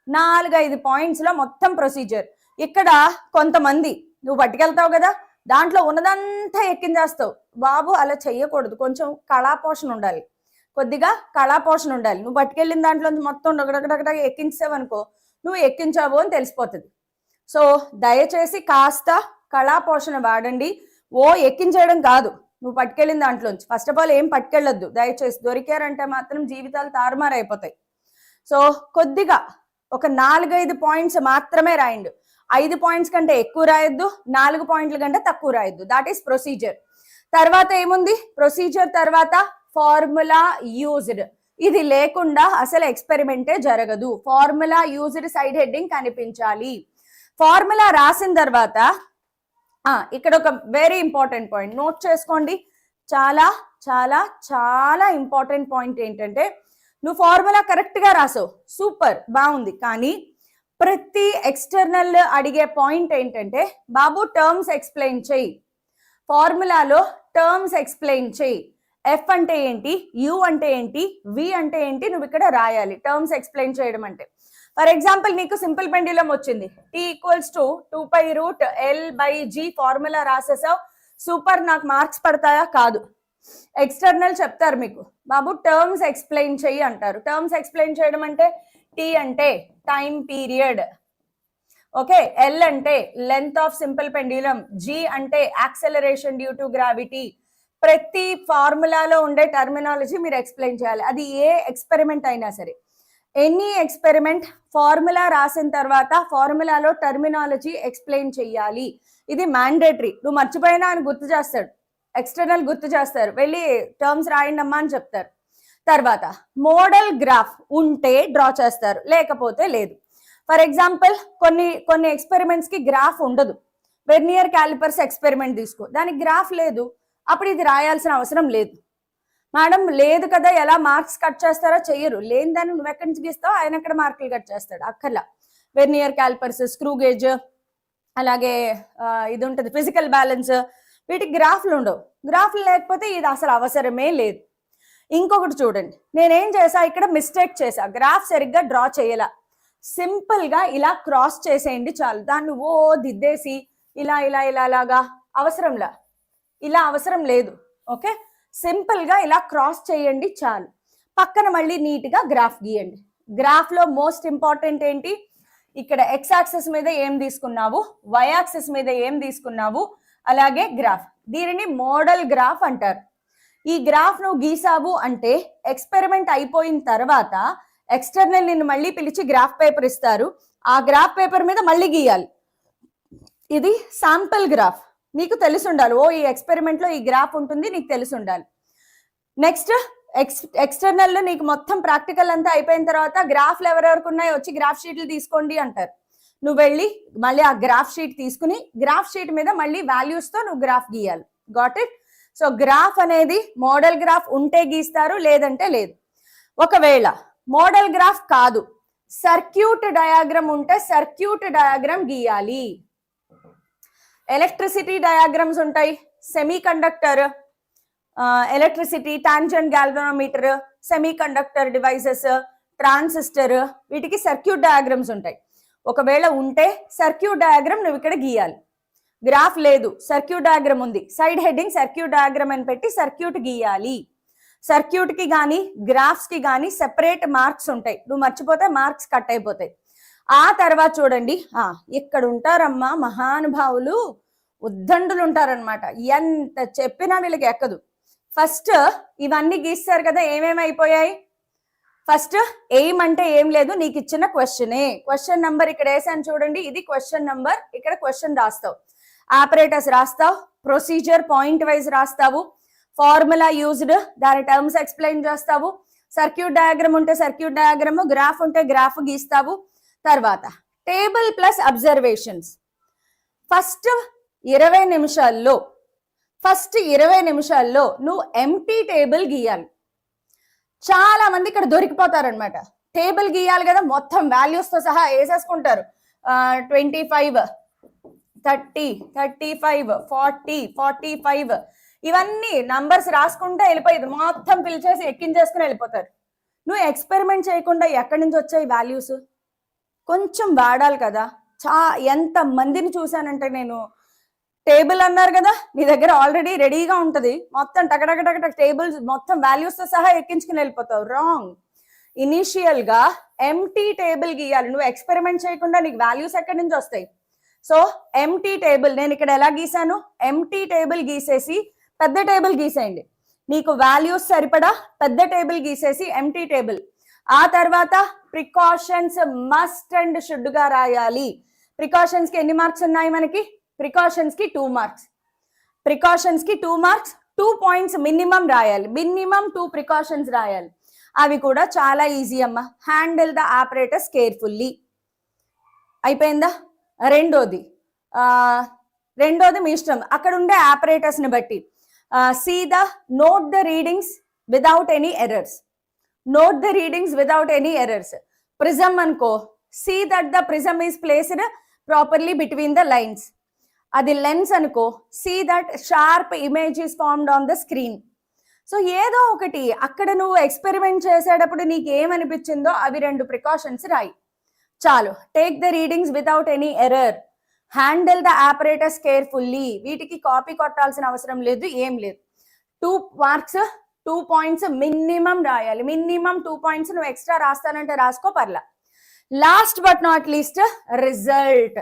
4-5 points లో మొత్తం ప్రొసీజర్. ఇక్కడ కొంతమంది నువ్వు పట్టుకెళ్తావు కదా, దాంట్లో ఉన్నదంతా ఎక్కించేస్తావు. బాబు అలా చెయ్యకూడదు, కొంచెం కళాపోషణ ఉండాలి, కొద్దిగా కళాపోషణ ఉండాలి. నువ్వు పట్టుకెళ్ళిన దాంట్లో మొత్తం డగడగడగడగా ఎక్కించావనుకో, నువ్వు ఎక్కించావు అని తెలిసిపోతుంది. సో దయచేసి కాస్త కళాపోషణ వాడండి. ఓ ఎక్కించేయడం కాదు, నువ్వు పట్టుకెళ్ళిన దాంట్లోంచి ఫస్ట్ ఆఫ్ ఆల్ ఏం పట్టుకెళ్ళొద్దు దయచేసి. దొరికారంటే మాత్రం జీవితాలు తారుమారైపోతాయి. సో కొద్దిగా ఒక 4-5 పాయింట్స్ మాత్రమే రాయండి. 5 పాయింట్స్ కంటే ఎక్కువ రాయొద్దు, 4 పాయింట్ల కంటే తక్కువ రాయొద్దు. That is procedure. తర్వాత ఏముంది, ప్రొసీజర్ తర్వాత ఫార్ములా యూజ్డ్. ఇది లేకుండా అసలు ఎక్స్పెరిమెంటే జరగదు. ఫార్ములా యూజ్డ్ సైడ్ హెడ్డింగ్ కనిపించాలి. ఫార్ములా రాసిన తర్వాత ఇక్కడ ఒక వెరీ ఇంపార్టెంట్ పాయింట్ నోట్ చేసుకోండి. చాలా చాలా చాలా ఇంపార్టెంట్ పాయింట్ ఏంటంటే, నువ్వు ఫార్ములా కరెక్ట్ గా రాసావు, సూపర్, బాగుంది. కానీ ప్రతి ఎక్స్టర్నల్ అడిగే పాయింట్ ఏంటంటే, బాబు టర్మ్స్ ఎక్స్ప్లెయిన్ చెయ్యి, ఫార్ములాలో టర్మ్స్ ఎక్స్ప్లెయిన్ చెయ్యి. ఎఫ్ అంటే ఏంటి, యు అంటే ఏంటి, వి అంటే ఏంటి, నువ్వు ఇక్కడ రాయాలి టర్మ్స్ ఎక్స్ప్లెయిన్ చేయడం అంటే. ఫర్ ఎగ్జాంపుల్ నీకు సింపుల్ పెండ్యులం వచ్చింది, T equals to 2π√L/G formula రాసేసావు, సూపర్, నాకు మార్క్స్ పడతాయా? కాదు. ఎక్స్టర్నల్ చెప్తారు మీకు, బాబు టర్మ్స్ ఎక్స్ప్లెయిన్ చెయ్యి అంటారు. టర్మ్స్ ఎక్స్ప్లెయిన్ చేయడం అంటే టీ అంటే టైం పీరియడ్, ఓకే, ఎల్ అంటే length of simple pendulum, g అంటే యాక్సెలరేషన్ డ్యూ టు గ్రావిటీ. ప్రతి ఫార్ములాలో ఉండే టర్మినాలజీ మీరు ఎక్స్ప్లెయిన్ చేయాలి. అది ఏ ఎక్స్పెరిమెంట్ అయినా సరే, ఎనీ ఎక్స్పెరిమెంట్ ఫార్ములా రాసిన తర్వాత ఫార్ములాలో టర్మినాలజీ ఎక్స్ప్లెయిన్ చెయ్యాలి. ఇది మ్యాండేటరీ. నువ్వు మర్చిపోయినా అని గుర్తు చేస్తాడు, ఎక్స్టర్నల్ గుర్తు చేస్తారు, వెళ్ళి టర్మ్స్ రాయండి అమ్మా అని చెప్తారు. తర్వాత మోడల్ గ్రాఫ్ ఉంటే డ్రా చేస్తారు, లేకపోతే లేదు. ఫర్ ఎగ్జాంపుల్ కొన్ని ఎక్స్పెరిమెంట్స్ కి గ్రాఫ్ ఉండదు. వెర్నియర్ క్యాలిపర్స్ ఎక్స్పెరిమెంట్ తీసుకో, దానికి గ్రాఫ్ లేదు, అప్పుడు ఇది రాయాల్సిన అవసరం లేదు. మేడం లేదు కదా, ఎలా మార్క్స్ కట్ చేస్తారో చెయ్యరు. లేని దాన్ని నువ్వు ఎక్కడి నుంచి గీస్తావు, ఆయన ఎక్కడ మార్కులు కట్ చేస్తాడు, అక్కర్లా. వెర్నియర్ క్యాలిపర్స్, స్క్రూ గేజ్, అలాగే ఇది ఉంటుంది ఫిజికల్ బ్యాలెన్స్, వీటికి గ్రాఫ్లు ఉండవు. గ్రాఫ్లు లేకపోతే ఇది అసలు అవసరమే లేదు. ఇంకొకటి చూడండి, నేనేం చేసా, ఇక్కడ మిస్టేక్ చేసా, గ్రాఫ్ సరిగ్గా డ్రా చేయాల. సింపుల్ గా ఇలా క్రాస్ చేసేయండి చాలు, దాన్ని ఓ దిద్దేసి ఇలా ఇలా ఇలా లాగా అవసరంలా, ఇలా అవసరం లేదు. ఓకే, సింపుల్ గా ఇలా క్రాస్ చేయండి చాలు. పక్కన మళ్ళీ నీట్ గా గ్రాఫ్ గీయండి. గ్రాఫ్ లో మోస్ట్ ఇంపార్టెంట్ ఏంటి, ఇక్కడ ఎక్స్ యాక్సిస్ మీద ఏం తీసుకున్నావు, వై యాక్సిస్ మీద ఏం తీసుకున్నావు, అలాగే గ్రాఫ్. దీనిని మోడల్ గ్రాఫ్ అంటారు. ఈ గ్రాఫ్ నువ్వు గీసావు అంటే ఎక్స్పెరిమెంట్ అయిపోయిన తర్వాత ఎక్స్టర్నల్ నిన్ను మళ్ళీ పిలిచి గ్రాఫ్ పేపర్ ఇస్తారు, ఆ గ్రాఫ్ పేపర్ మీద మళ్ళీ గీయాలి. ఇది శాంపుల్ గ్రాఫ్, నీకు తెలిసి ఉండాలి. ఓ ఈ ఎక్స్పెరిమెంట్ లో ఈ గ్రాఫ్ ఉంటుంది, నీకు తెలిసి ఉండాలి. నెక్స్ట్ ఎక్స్టర్నల్ లో నీకు మొత్తం ప్రాక్టికల్ అంతా అయిపోయిన తర్వాత గ్రాఫ్లు ఎవరెవరికి ఉన్నాయో వచ్చి గ్రాఫ్ షీట్లు తీసుకోండి అంటారు. నువ్వు వెళ్ళి మళ్ళీ ఆ గ్రాఫ్ షీట్ తీసుకుని గ్రాఫ్ షీట్ మీద మళ్ళీ వాల్యూస్ తో నువ్వు గ్రాఫ్ గీయాలి. Got it? సో గ్రాఫ్ అనేది మోడల్ గ్రాఫ్ ఉంటే గీస్తారు, లేదంటే లేదు. ఒకవేళ మోడల్ గ్రాఫ్ కాదు, సర్క్యూట్ డయాగ్రామ్ ఉంటే సర్క్యూట్ డయాగ్రామ్ గీయాలి. ఎలక్ట్రిసిటీ డయాగ్రామ్స్ ఉంటాయి, semi conductor, electricity, tangent galvanometer, semi conductor devices, transistor, వీటికి సర్క్యూట్ డయాగ్రామ్స్ ఉంటాయి. ఒకవేళ ఉంటే సర్క్యూట్ డయాగ్రామ్ నువ్వు ఇక్కడ గీయాలి. గ్రాఫ్ లేదు, సర్క్యూట్ డయాగ్రామ్ ఉంది, సైడ్ హెడ్డింగ్ సర్క్యూట్ డయాగ్రామ్ అని పెట్టి సర్క్యూట్ గీయాలి. సర్క్యూట్ కి కానీ గ్రాఫ్స్ కి కానీ సెపరేట్ మార్క్స్ ఉంటాయి, నువ్వు మర్చిపోతే మార్క్స్ కట్ అయిపోతాయి. ఆ తర్వాత చూడండి, ఇక్కడ ఉంటారమ్మా మహానుభావులు, ఉద్దండులు ఉంటారనమాట. ఎంత చెప్పినా వీళ్ళకి ఎక్కదు. ఫస్ట్ ఇవన్నీ గీస్తారు కదా, ఏమేమైపోయాయి? ఫస్ట్ ఎయిమ్ అంటే ఏం లేదు, నీకు ఇచ్చిన క్వశ్చనే. క్వశ్చన్ నంబర్ ఇక్కడ వేసాను చూడండి, ఇది క్వశ్చన్ నంబర్. ఇక్కడ క్వశ్చన్ రాస్తావు, ఆపరేటర్స్ రాస్తావు, ప్రొసీజర్ పాయింట్ వైజ్ రాస్తావు, ఫార్ములా యూజ్డ్ దాని టర్మ్స్ ఎక్స్ప్లెయిన్ చేస్తావు, సర్క్యూట్ డయాగ్రామ్ ఉంటే సర్క్యూట్ డయాగ్రామ్, గ్రాఫ్ ఉంటే గ్రాఫ్ గీస్తావు. తర్వాత టేబుల్ ప్లస్ అబ్జర్వేషన్స్. ఫస్ట్ 20 నిమిషాల్లో నువ్వు ఎంటీ టేబుల్ గీయాలి. చాలా మంది ఇక్కడ దొరికిపోతారనమాట. టేబుల్ గీయాలి కదా, మొత్తం వాల్యూస్ తో సహా వేసేసుకుంటారు. 25, 30, 35, 40, 45 ఇవన్నీ నంబర్స్ రాసుకుంటే వెళ్ళిపోయింది, మొత్తం పిలిచేసి ఎక్కించేసుకుని వెళ్ళిపోతారు. నువ్వు ఎక్స్పెరిమెంట్ చేయకుండా ఎక్కడి నుంచి వచ్చాయి వాల్యూస్? కొంచెం వాడాలి కదా. ఎంత మందిని చూశానంటే నేను, టేబుల్ అన్నారు కదా, నీ దగ్గర ఆల్రెడీ రెడీగా ఉంటది, మొత్తం టకటక టేబుల్స్ మొత్తం వాల్యూస్ తో సహా ఎక్కించుకుని వెళ్ళిపోతావు. రాంగ్. ఇనీషియల్ గా ఎంటీ టేబుల్ గీయాలి. నువ్వు ఎక్స్పెరిమెంట్ చేయకుండా నీకు వాల్యూస్ ఎక్కడి నుంచి వస్తాయి? సో ఎంటీ టేబుల్ నేను ఇక్కడ ఎలా గీసాను, ఎంటీ టేబుల్ గీసేసి పెద్ద టేబుల్ గీసేయండి. నీకు వాల్యూస్ సరిపడా పెద్ద టేబుల్ గీసేసి ఎంటీ టేబుల్. ఆ తర్వాత ప్రికాషన్స్ మస్ట్ అండ్ షుడ్ గా రాయాలి. ప్రికాషన్స్ కి ఎన్ని మార్క్స్ ఉన్నాయి మనకి? ప్రికాషన్స్ కి 2 మార్క్స్. ప్రికాషన్స్ కి 2 మార్క్స్, 2 పాయింట్స్ మినిమం రాయాలి, మినిమం 2 ప్రికాషన్స్ రాయాలి. అవి కూడా చాలా ఈజీ అమ్మా. హ్యాండిల్ ద ఆపరేటర్స్ కేర్ఫుల్లీ అయిపోయిందా. రెండోది మీ ఇష్టం అక్కడ ఉండే ఆపరేటర్స్ ని బట్టి. See the note the readings without any errors, note the readings without any errors. Prism అనుకో, see that the prism is placed properly between the lines. అది లెన్స్ అనుకో, see that sharp image is formed on the screen. So ఏదో ఒకటి అక్కడ నువ్వు experiment చేసేటప్పుడు నీకు ఏమనిపించిందో అవి 2 ప్రికాషన్స్ రాయి చాలు. Take the readings without any error, handle the operators carefully. వీటికి కాపీ కొట్టాల్సిన అవసరం లేదు, ఏం లేదు. 2 మార్క్స్ 2 పాయింట్స్ మినిమం రాయాలి. మినిమం 2 పాయింట్స్ నువ్వు ఎక్స్ట్రా రాస్తానంటే రాసుకో, పర్లా. Last but not least result.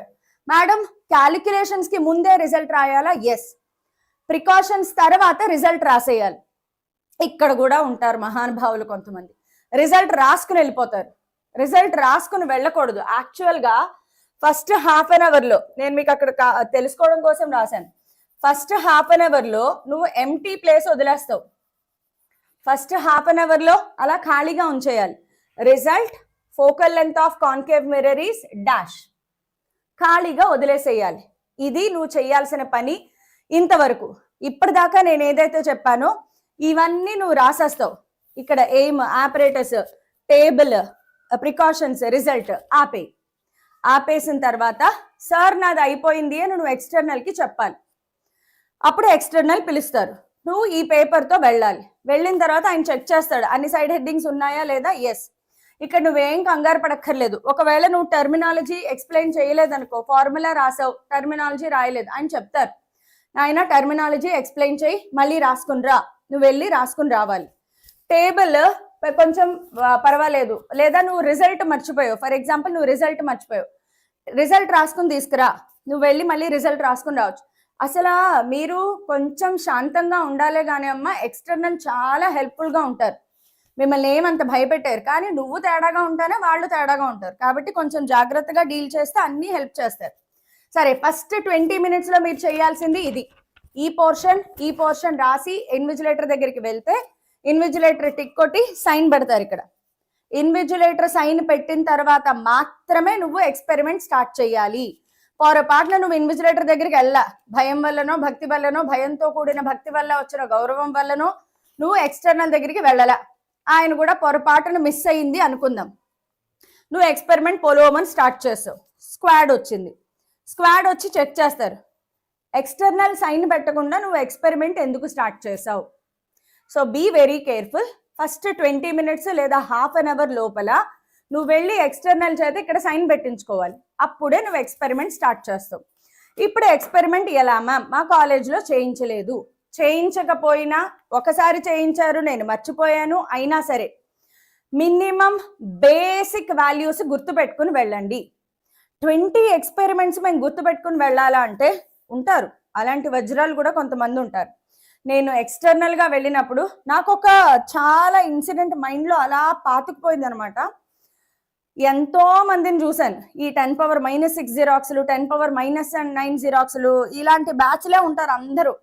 Madam calculations కి ముందే రిజల్ట్ రాయాలా? ఎస్. ప్రికాషన్స్ తర్వాత రిజల్ట్ రాసేయాలి. ఇక్కడ కూడా ఉంటారు మహానుభావులు కొంతమంది, రిజల్ట్ రాసుకుని వెళ్ళిపోతారు. రిజల్ట్ రాసుకుని వెళ్ళకూడదు. యాక్చువల్ గా ఫస్ట్ హాఫ్ అన్ అవర్ లో, నేను మీకు అక్కడ తెలుసుకోవడం కోసం రాశాను, ఫస్ట్ హాఫ్ అన్ అవర్ లో నువ్వు ఎంటీ ప్లేస్ వదిలేస్తావు. ఫస్ట్ హాఫ్ అన్ అవర్ లో అలా ఖాళీగా ఉంచేయాలి. Result focal length of concave mirror is dash, ఖాళీగా వదిలేసేయాలి. ఇది నువ్వు చేయాల్సిన పని ఇంతవరకు. ఇప్పటిదాకా నేను ఏదైతే చెప్పానో ఇవన్నీ నువ్వు రాసేస్తావు. ఇక్కడ aim, operators, table, precautions, result ఆపేసిన తర్వాత సార్ నాది అయిపోయింది అని నువ్వు ఎక్స్టర్నల్ కి చెప్పాలి. అప్పుడు ఎక్స్టర్నల్ పిలుస్తారు, నువ్వు ఈ పేపర్ తో వెళ్ళాలి. వెళ్ళిన తర్వాత ఆయన చెక్ చేస్తాడు అన్ని సైడ్ హెడ్డింగ్స్ ఉన్నాయా లేదా. ఎస్. ఇక్కడ నువ్వేం కంగారు పడక్కర్లేదు. ఒకవేళ నువ్వు టెర్మినాలజీ ఎక్స్ప్లెయిన్ చేయలేదనుకో, ఫార్ములా రాసావు టెర్మినాలజీ రాయలేదు, అని చెప్తారు. ఆయన టెర్మినాలజీ ఎక్స్ప్లెయిన్ చేయి, మళ్ళీ రాసుకుని రా. నువ్వు వెళ్ళి రాసుకుని రావాలి. టేబుల్ కొంచెం పర్వాలేదు, లేదా నువ్వు రిజల్ట్ మర్చిపోయావు, ఫర్ ఎగ్జాంపుల్ నువ్వు రిజల్ట్ మర్చిపోయావు, రిజల్ట్ రాసుకుని తీసుకురా, నువ్వు వెళ్ళి మళ్ళీ రిజల్ట్ రాసుకుని రావచ్చు. అసలు మీరు కొంచెం శాంతంగా ఉండాలే కానీ అమ్మ, ఎక్స్టర్నల్ చాలా హెల్ప్ఫుల్ గా ఉంటారు. మిమ్మల్ని ఏమంత భయపెట్టారు, కానీ నువ్వు తేడాగా ఉంటానే వాళ్ళు తేడాగా ఉంటారు. కాబట్టి కొంచెం జాగ్రత్తగా డీల్ చేస్తే అన్ని హెల్ప్ చేస్తారు. సరే, ఫస్ట్ 20 minutes లో మీరు చేయాల్సింది ఇది. ఈ పోర్షన్ రాసి ఇన్విజిలేటర్ దగ్గరికి వెళ్తే ఇన్విజిలేటర్ టిక్ కొట్టి సైన్ పెడతారు. ఇక్కడ ఇన్విజిలేటర్ సైన్ పెట్టిన తర్వాత మాత్రమే నువ్వు ఎక్స్పెరిమెంట్ స్టార్ట్ చేయాలి. పొరపాటున నువ్వు ఇన్విజిలేటర్ దగ్గరికి వెళ్ళా, భయం వల్లనో భక్తి వల్లనో, భయంతో కూడిన భక్తి వల్ల వచ్చిన గౌరవం వల్లనో నువ్వు ఎక్స్టర్నల్ దగ్గరికి వెళ్ళలా, ఆయన కూడా పొరపాటున మిస్ అయింది అనుకుందాం. నువ్వు ఎక్స్పెరిమెంట్ పొలోమని స్టార్ట్ చేస్తావు, స్క్వాడ్ వచ్చింది, స్క్వాడ్ వచ్చి చెక్ చేస్తారు. ఎక్స్టర్నల్ సైన్ పెట్టకుండా నువ్వు ఎక్స్పెరిమెంట్ ఎందుకు స్టార్ట్ చేసావు? So be very careful. First 20 minutes లేదా హాఫ్ అన్ అవర్ లోపల నువ్వు వెళ్ళి ఎక్స్టర్నల్ చేత ఇక్కడ సైన్ పెట్టించుకోవాలి. అప్పుడే నువ్వు ఎక్స్పెరిమెంట్ స్టార్ట్ చేస్తావు. ఇప్పుడు ఎక్స్పెరిమెంట్ ఎలా మ్యామ్? మా కాలేజ్లో చేయించలేదు. చేయించకపోయినా ఒకసారి చేయించారు, నేను మర్చిపోయాను, అయినా సరే మినిమం బేసిక్ వాల్యూస్ గుర్తుపెట్టుకుని వెళ్ళండి. 20 experiments మేము గుర్తుపెట్టుకుని వెళ్ళాలా అంటే ఉంటారు, అలాంటి వజ్రాలు కూడా కొంతమంది ఉంటారు. నేను ఎక్స్టర్నల్ గా వెళ్ళినప్పుడు నాకు ఒక చాలా ఇన్సిడెంట్ మైండ్ లో అలా పాతుకుపోయింది అనమాట. ఎంతో మందిని చూశాను, ఈ 10⁻⁻6 జిరాక్స్లు, 10⁻⁻9 జిరాక్స్లు, ఇలాంటి బ్యాచ్లే ఉంటారు అందరూ.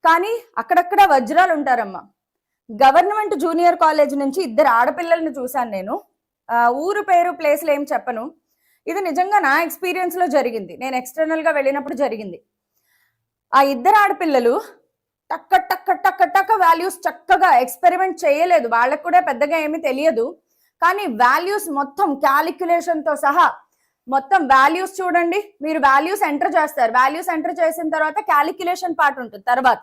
కానీ అక్కడక్కడ వజ్రాలు ఉంటారమ్మా. గవర్నమెంట్ జూనియర్ కాలేజ్ నుంచి 2 ఆడపిల్లల్ని చూశాను నేను. ఊరు పేరు ప్లేస్లు ఏం చెప్పను, ఇది నిజంగా నా ఎక్స్పీరియన్స్ లో జరిగింది, నేను ఎక్స్టర్నల్ గా వెళ్ళినప్పుడు జరిగింది. ఆ 2 ఆడపిల్లలు టక్క టక్క టక్క టక్క వాల్యూస్ చక్కగా ఎక్స్పెరిమెంట్ చేయలేదు, వాళ్ళకు కూడా పెద్దగా ఏమీ తెలియదు, కానీ వాల్యూస్ మొత్తం క్యాలిక్యులేషన్ తో సహా మొత్తం వాల్యూస్ చూడండి. మీరు వాల్యూస్ ఎంటర్ చేస్తారు, వాల్యూస్ ఎంటర్ చేసిన తర్వాత క్యాలిక్యులేషన్ పార్ట్ ఉంటుంది. తర్వాత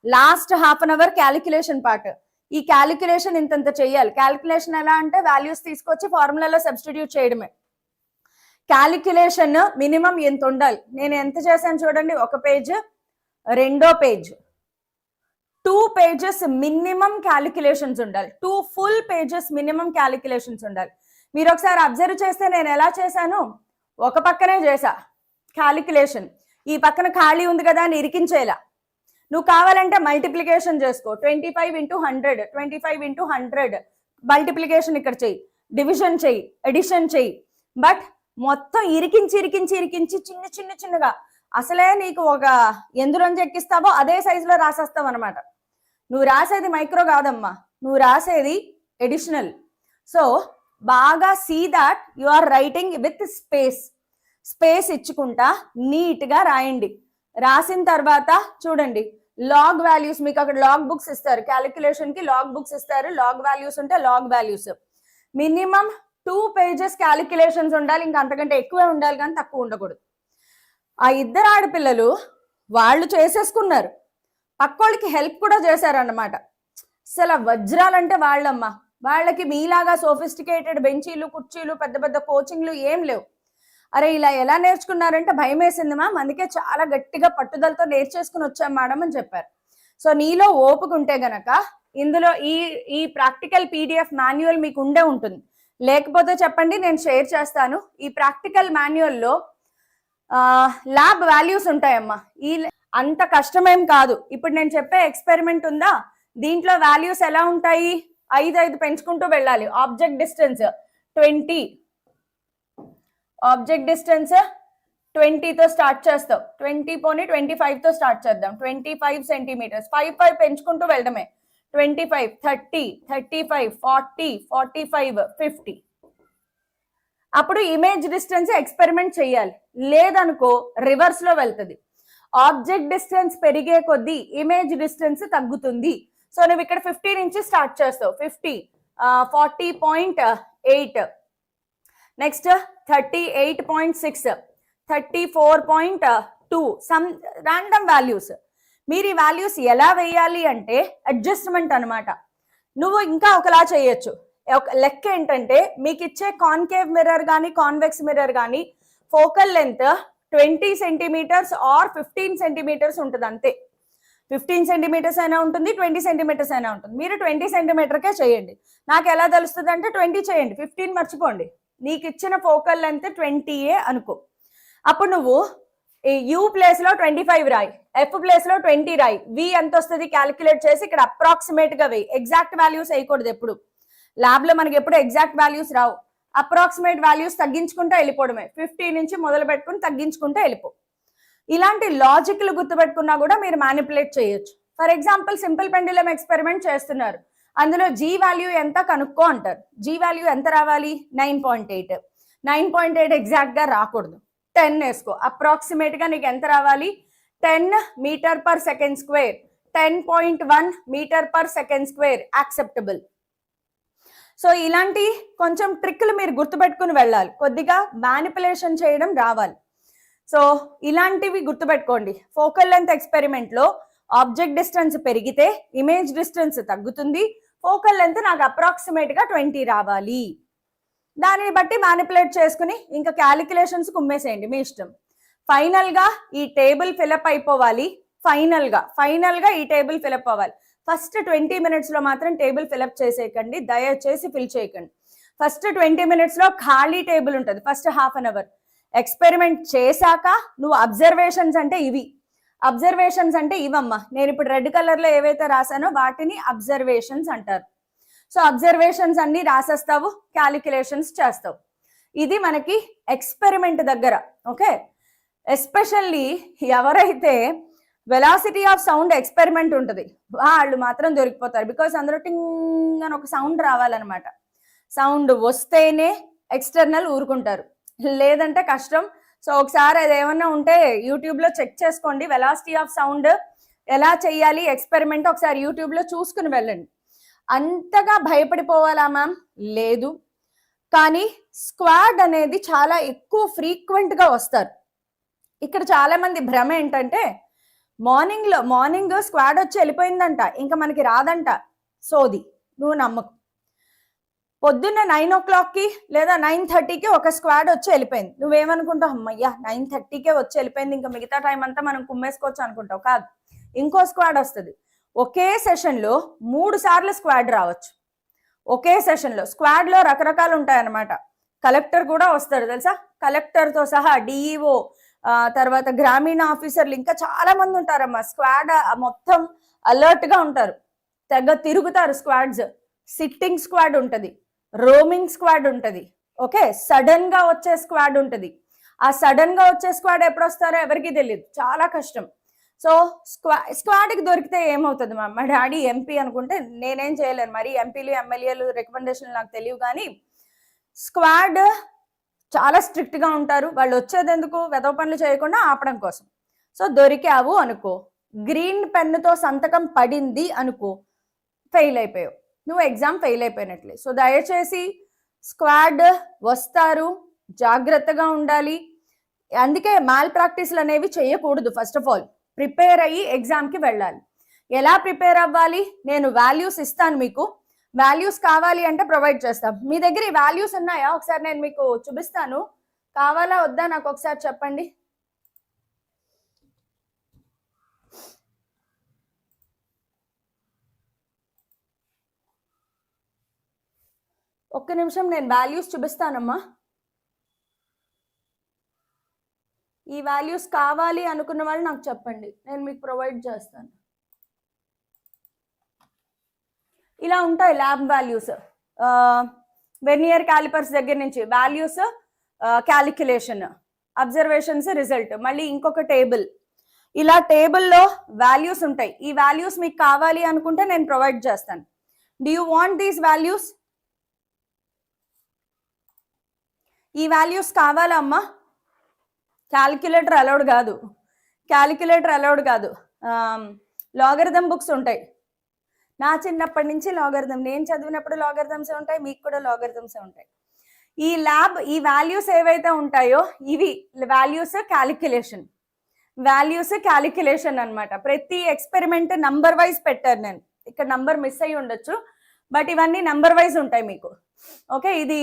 last half an hour calculation part. ఈ క్యాలిక్యులేషన్ ఇంతంత చెయ్యాలి. క్యాలిక్యులేషన్ ఎలా అంటే వాల్యూస్ తీసుకొచ్చి ఫార్ములాలో సబ్స్టిట్యూట్ చేయడమే. క్యాలిక్యులేషన్ మినిమం ఎంత ఉండాలి? నేను ఎంత చేశాను చూడండి, 1 పేజ్, 2వ పేజ్, 2 pages మినిమం క్యాలిక్యులేషన్స్ ఉండాలి. 2 full pages మినిమం క్యాలిక్యులేషన్స్ ఉండాలి. మీరు ఒకసారి అబ్జర్వ్ చేస్తే నేను ఎలా చేశాను, ఒక పక్కనే చేసా క్యాలిక్యులేషన్, ఈ పక్కన ఖాళీ ఉంది కదా అని ఇరికించేలా. నువ్వు కావాలంటే మల్టిప్లికేషన్ చేసుకో, 25 into 100, 25 into 100 మల్టిప్లికేషన్ ఇక్కడ చెయ్యి, డివిజన్ చెయ్యి, ఎడిషన్ చెయ్యి. బట్ మొత్తం ఇరికించి చిన్నగా అసలే నీకు ఒక ఎందులోంచి ఎక్కిస్తావో అదే సైజులో రాసేస్తావు అనమాట. నువ్వు రాసేది మైక్రో కాదమ్మా, నువ్వు రాసేది ఎడిషనల్. సో బాగా see that you are writing with space ఇచ్చుకుంటా నీట్గా రాయండి. రాసిన తర్వాత చూడండి లాగ్ వాల్యూస్, మీకు అక్కడ లాగ్ బుక్స్ ఇస్తారు, క్యాలిక్యులేషన్ కి లాగ్ బుక్స్ ఇస్తారు. లాగ్ వాల్యూస్ ఉంటే log values minimum 2 pages calculations ఉండాలి, ఇంకా అంతకంటే ఎక్కువే ఉండాలి కానీ తక్కువ ఉండకూడదు. ఆ ఇద్దరు ఆడపిల్లలు వాళ్ళు చేసేసుకున్నారు, పక్కోళ్ళకి హెల్ప్ కూడా చేశారన్నమాట. అసలు వజ్రాలంటే వాళ్ళమ్మ, వాళ్ళకి మీలాగా సోఫిస్టికేటెడ్ బెంచీలు కుర్చీలు పెద్ద పెద్ద కోచింగ్లు ఏం లేవు. అరే ఇలా ఎలా నేర్చుకున్నారంటే భయం వేసింది మ్యామ్, అందుకే చాలా గట్టిగా పట్టుదలతో నేర్చేసుకుని వచ్చాం మేడం అని చెప్పారు. సో నీలో ఓపిక ఉంటే గనక ఇందులో ఈ ప్రాక్టికల్ పీడిఎఫ్ మాన్యువల్ మీకు ఉండే ఉంటుంది, లేకపోతే చెప్పండి నేను షేర్ చేస్తాను. ఈ ప్రాక్టికల్ మాన్యువల్లో ల్యాబ్ వాల్యూస్ ఉంటాయమ్మా, ఈ అంత కష్టమేం కాదు. ఇప్పుడు నేను చెప్పే ఎక్స్పెరిమెంట్ ఉందా, దీంట్లో వాల్యూస్ ఎలా ఉంటాయి, 5 పెంచుకుంటూ వెళ్ళాలి. ఆబ్జెక్ట్ డిస్టెన్స్ 20, ఆబ్జెక్ట్ డిస్టెన్స్ 20తో స్టార్ట్ చేస్తావు, 20 పోనీ 25తో స్టార్ట్ చేద్దాం, 25 సెంటీమీటర్స్, 5 పెంచుకుంటూ వెళ్ళడమే, 25, 30, 35, 40, 45, 50. అప్పుడు ఇమేజ్ డిస్టెన్స్ ఎక్స్పెరిమెంట్ చేయాలి, లేదనుకో రివర్స్ లో వెళ్తుంది. ఆబ్జెక్ట్ డిస్టెన్స్ పెరిగే కొద్దీ ఇమేజ్ డిస్టెన్స్ తగ్గుతుంది. సో నువ్వు ఇక్కడ 50 నుంచి స్టార్ట్ చేస్తావు, 50, 40.8, నెక్స్ట్ 38.6, 34.2, సమ్ ర్యాండమ్ వాల్యూస్. మీరు ఈ వాల్యూస్ ఎలా వేయాలి అంటే అడ్జస్ట్మెంట్ అనమాట. నువ్వు ఇంకా ఒకలా చేయొచ్చు. లెక్క ఏంటంటే మీకు ఇచ్చే కాన్కేవ్ మిర్రర్ కానీ కాన్వెక్స్ మిర్రర్ కానీ focal length 20 centimetres or 15 centimetres ఉంటుంది అంతే. 15 సెంటీమీటర్స్ అయినా ఉంటుంది, 20 సెంటీమీటర్స్ అయినా ఉంటుంది. మీరు 20 సెంటీమీటర్కే చేయండి. నాకు ఎలా తెలుస్తుంది అంటే 20 చేయండి, 15 మర్చిపోండి. నీకు ఇచ్చిన ఫోకల్ లెంత్ 20 అనుకో. అప్పుడు నువ్వు యూ ప్లేస్ లో 25 రాయి, ఎఫ్ ప్లేస్ లో 20 రాయి, వి ఎంత వస్తుంది క్యాలిక్యులేట్ చేసి ఇక్కడ అప్రాక్సిమేట్ గా వేయి. ఎగ్జాక్ట్ వాల్యూస్ వేయకూడదు ఎప్పుడు, ల్యాబ్ లో మనకి ఎప్పుడు ఎగ్జాక్ట్ వాల్యూస్ రావు. అప్రాక్సిమేట్ వాల్యూస్ తగ్గించుకుంటూ వెళ్ళిపోవడమే, 50 నుంచి మొదలు పెట్టుకుని తగ్గించుకుంటూ వెళ్ళిపో. ఇలాంటి లాజిక్లు గుర్తుపెట్టుకున్నా కూడా మీరు మ్యానిపులేట్ చేయొచ్చు. For example simple pendulum experiment చేస్తున్నారు, అందులో జీ వాల్యూ ఎంత కనుక్కో అంటారు. జీ వాల్యూ ఎంత రావాలి, 9.8. 9.8 ఎగ్జాక్ట్ గా రాకూడదు, 10 వేసుకో. అప్రాక్సిమేట్ గా నీకు ఎంత రావాలి, 10 metre per second square, 10.1 metre per second square acceptable. So ఇలాంటి కొంచెం ట్రిక్లు మీరు గుర్తుపెట్టుకుని వెళ్ళాలి, కొద్దిగా మ్యానిపులేషన్ చేయడం రావాలి. సో ఇలాంటివి గుర్తుపెట్టుకోండి. ఫోకల్ లెంత్ ఎక్స్పెరిమెంట్ లో ఆబ్జెక్ట్ డిస్టెన్స్ పెరిగితే ఇమేజ్ డిస్టెన్స్ తగ్గుతుంది. ఫోకల్ లెంత్ నాకు అప్రాక్సిమేట్ గా 20 రావాలి. దానిని బట్టి మ్యానిపులేట్ చేసుకుని ఇంకా క్యాలిక్యులేషన్స్ కుమ్మేసేయండి, మీ ఇష్టం. ఫైనల్ గా ఈ టేబుల్ ఫిలప్ అయిపోవాలి. ఫైనల్ గా ఈ టేబుల్ ఫిలప్ అవ్వాలి. ఫస్ట్ 20 minutes లో మాత్రం టేబుల్ ఫిలప్ చేసేయకండి, దయచేసి ఫిల్ చేయకండి. ఫస్ట్ 20 minutes లో ఖాళీ టేబుల్ ఉంటుంది, first half an hour. Experiment చేశాక నువ్వు అబ్జర్వేషన్స్ అంటే ఇవి, అబ్జర్వేషన్స్ అంటే ఇవమ్మా. నేను ఇప్పుడు రెడ్ కలర్ లో ఏవైతే రాసానో వాటిని అబ్జర్వేషన్స్ అంటారు. సో అబ్జర్వేషన్స్ అన్ని రాసేస్తావు, క్యాలిక్యులేషన్స్ చేస్తావు. ఇది మనకి ఎక్స్పెరిమెంట్ దగ్గర. ఓకే, ఎస్పెషల్లీ ఎవరైతే వెలాసిటీ ఆఫ్ సౌండ్ ఎక్స్పెరిమెంట్ ఉంటుంది వాళ్ళు మాత్రం దొరికిపోతారు. బికాస్ అందులో టింగ్ అని ఒక సౌండ్ రావాలన్నమాట. సౌండ్ వస్తేనే ఎక్స్టర్నల్ ఊరుకుంటారు, లేదంటే కష్టం. సో ఒకసారి అది ఏమన్నా ఉంటే యూట్యూబ్ లో చెక్ చేసుకోండి, వెలాసిటీ ఆఫ్ సౌండ్ ఎలా చెయ్యాలి ఎక్స్పెరిమెంట్ ఒకసారి యూట్యూబ్ లో చూసుకుని వెళ్ళండి. అంతగా భయపడిపోవాలా మ్యామ్? లేదు, కానీ స్క్వాడ్ అనేది చాలా ఎక్కువ ఫ్రీక్వెంట్ గా వస్తారు. ఇక్కడ చాలా మంది భ్రమ ఏంటంటే మార్నింగ్ స్క్వాడ్ వచ్చి వెళ్ళిపోయిందంట, ఇంకా మనకి రాదంట. సోది, నువ్వు నమ్మకు. పొద్దున్న 9 o'clock లేదా 9:30కి ఒక స్క్వాడ్ వచ్చి వెళ్ళిపోయింది. నువ్వేమనుకుంటావు, అమ్మయ్యా 9:30కే వచ్చి వెళ్ళిపోయింది, ఇంకా మిగతా టైం అంతా మనం కుమ్మేసుకోవచ్చు అనుకుంటావు. కాదు, ఇంకో స్క్వాడ్ వస్తుంది. ఒకే సెషన్ లో 3 సార్లు స్క్వాడ్ రావచ్చు. ఒకే సెషన్ లో స్క్వాడ్ లో రకరకాలు ఉంటాయన్నమాట. కలెక్టర్ కూడా వస్తారు తెలుసా, కలెక్టర్ తో సహా డిఈఓ, తర్వాత గ్రామీణ ఆఫీసర్లు, ఇంకా చాలా మంది ఉంటారమ్మా. స్క్వాడ్ మొత్తం అలర్ట్ గా ఉంటారు, తెగ తిరుగుతారు స్క్వాడ్స్. సిట్టింగ్ స్క్వాడ్ ఉంటది, రోమింగ్ స్క్వాడ్ ఉంటది, ఓకే, సడన్ గా వచ్చే స్క్వాడ్ ఉంటది. ఆ సడన్ గా వచ్చే స్క్వాడ్ ఎప్పుడు వస్తారో ఎవరికి తెలియదు, చాలా కష్టం. సో స్క్వాడ్కి దొరికితే ఏమవుతుంది, మా డాడీ ఎంపీ అనుకుంటే నేనేం చేయలేను, మరి ఎంపీలు ఎమ్మెల్యేలు రికమెండేషన్లు నాకు తెలియవు. కానీ స్క్వాడ్ చాలా స్ట్రిక్ట్ గా ఉంటారు, వాళ్ళు వచ్చేది ఎందుకు, వెధవ పనులు చేయకుండా ఆపడం కోసం. సో దొరికావు అనుకో, గ్రీన్ పెన్నుతో సంతకం పడింది అనుకో, ఫెయిల్ అయిపోయావు, నువ్వు ఎగ్జామ్ ఫెయిల్ అయిపోయినట్లే. సో దయచేసి స్క్వాడ్ వస్తారు, జాగ్రత్తగా ఉండాలి. అందుకే మాల్ ప్రాక్టీస్లు అనేవి చేయకూడదు. ఫస్ట్ ఆఫ్ ఆల్ ప్రిపేర్ అయ్యి ఎగ్జామ్కి వెళ్ళాలి. ఎలా ప్రిపేర్ అవ్వాలి, నేను వాల్యూస్ ఇస్తాను మీకు, వాల్యూస్ కావాలి అంటే ప్రొవైడ్ చేస్తాం. మీ దగ్గర ఈ వాల్యూస్ ఉన్నాయా, ఒకసారి నేను మీకు చూపిస్తాను, కావాలా వద్దా నాకు ఒకసారి చెప్పండి. ఒక్క నిమిషం, నేను వాల్యూస్ చూపిస్తానమ్మా. ఈ వాల్యూస్ కావాలి అనుకున్న వాళ్ళు నాకు చెప్పండి, నేను మీకు ప్రొవైడ్ చేస్తాను. ఇలా ఉంటాయి ల్యాబ్ వాల్యూస్, వెర్నియర్ క్యాలిపర్స్ దగ్గర నుంచి వాల్యూస్, క్యాలిక్యులేషన్, అబ్జర్వేషన్స్, రిజల్ట్, మళ్ళీ ఇంకొక టేబుల్, ఇలా టేబుల్లో వాల్యూస్ ఉంటాయి. ఈ వాల్యూస్ మీకు కావాలి అనుకుంటే నేను ప్రొవైడ్ చేస్తాను. Do you want these values? ఈ వాల్యూస్ కావాలా అమ్మా? క్యాలిక్యులేటర్ అలౌడ్ కాదు, క్యాలిక్యులేటర్ అలౌడ్ కాదు. లాగరిథం బుక్స్ ఉంటాయి, నా చిన్నప్పటి నుంచి లాగరిథం, నేను చదివినప్పుడు లాగరిథమ్సే ఉంటాయి, మీకు కూడా లాగరిథమ్సే ఉంటాయి. ఈ ల్యాబ్, ఈ వాల్యూస్ ఏవైతే ఉంటాయో ఇవి వాల్యూస్ క్యాలిక్యులేషన్, వాల్యూస్ క్యాలిక్యులేషన్ అనమాట. ప్రతి ఎక్స్పెరిమెంట్ నంబర్ వైజ్ పెట్టారు, నేను ఇక్కడ నంబర్ మిస్ అయ్యి ఉండొచ్చు, బట్ ఇవన్నీ నంబర్ వైజ్ ఉంటాయి మీకు. ఓకే, ఇది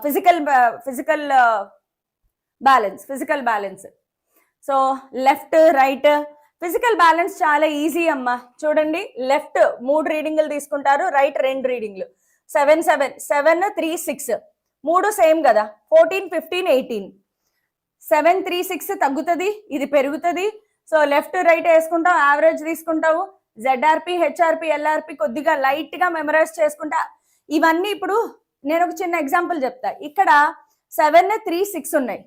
physical balance. So left right physical balance చాలా ఈజీ అమ్మా. చూడండి, లెఫ్ట్ 3 రీడింగ్లు తీసుకుంటారు, రైట్ 2 రీడింగ్లు. 7 7 7 3 6 3 సేమ్ కదా, 14 15 18. 7 3 6 తగ్గుతుంది, ఇది పెరుగుతుంది. సో లెఫ్ట్ రైట్ వేసుకుంటావు, యావరేజ్ తీసుకుంటావు, జెడ్ఆర్పి హెచ్ఆర్పి ఎల్ఆర్పి కొద్దిగా లైట్ గా మెమరైజ్ చేసుకుంటా. ఇవన్నీ ఇప్పుడు నేను ఒక చిన్న ఎగ్జాంపుల్ చెప్తా. ఇక్కడ 7 3 6 ఉన్నాయి,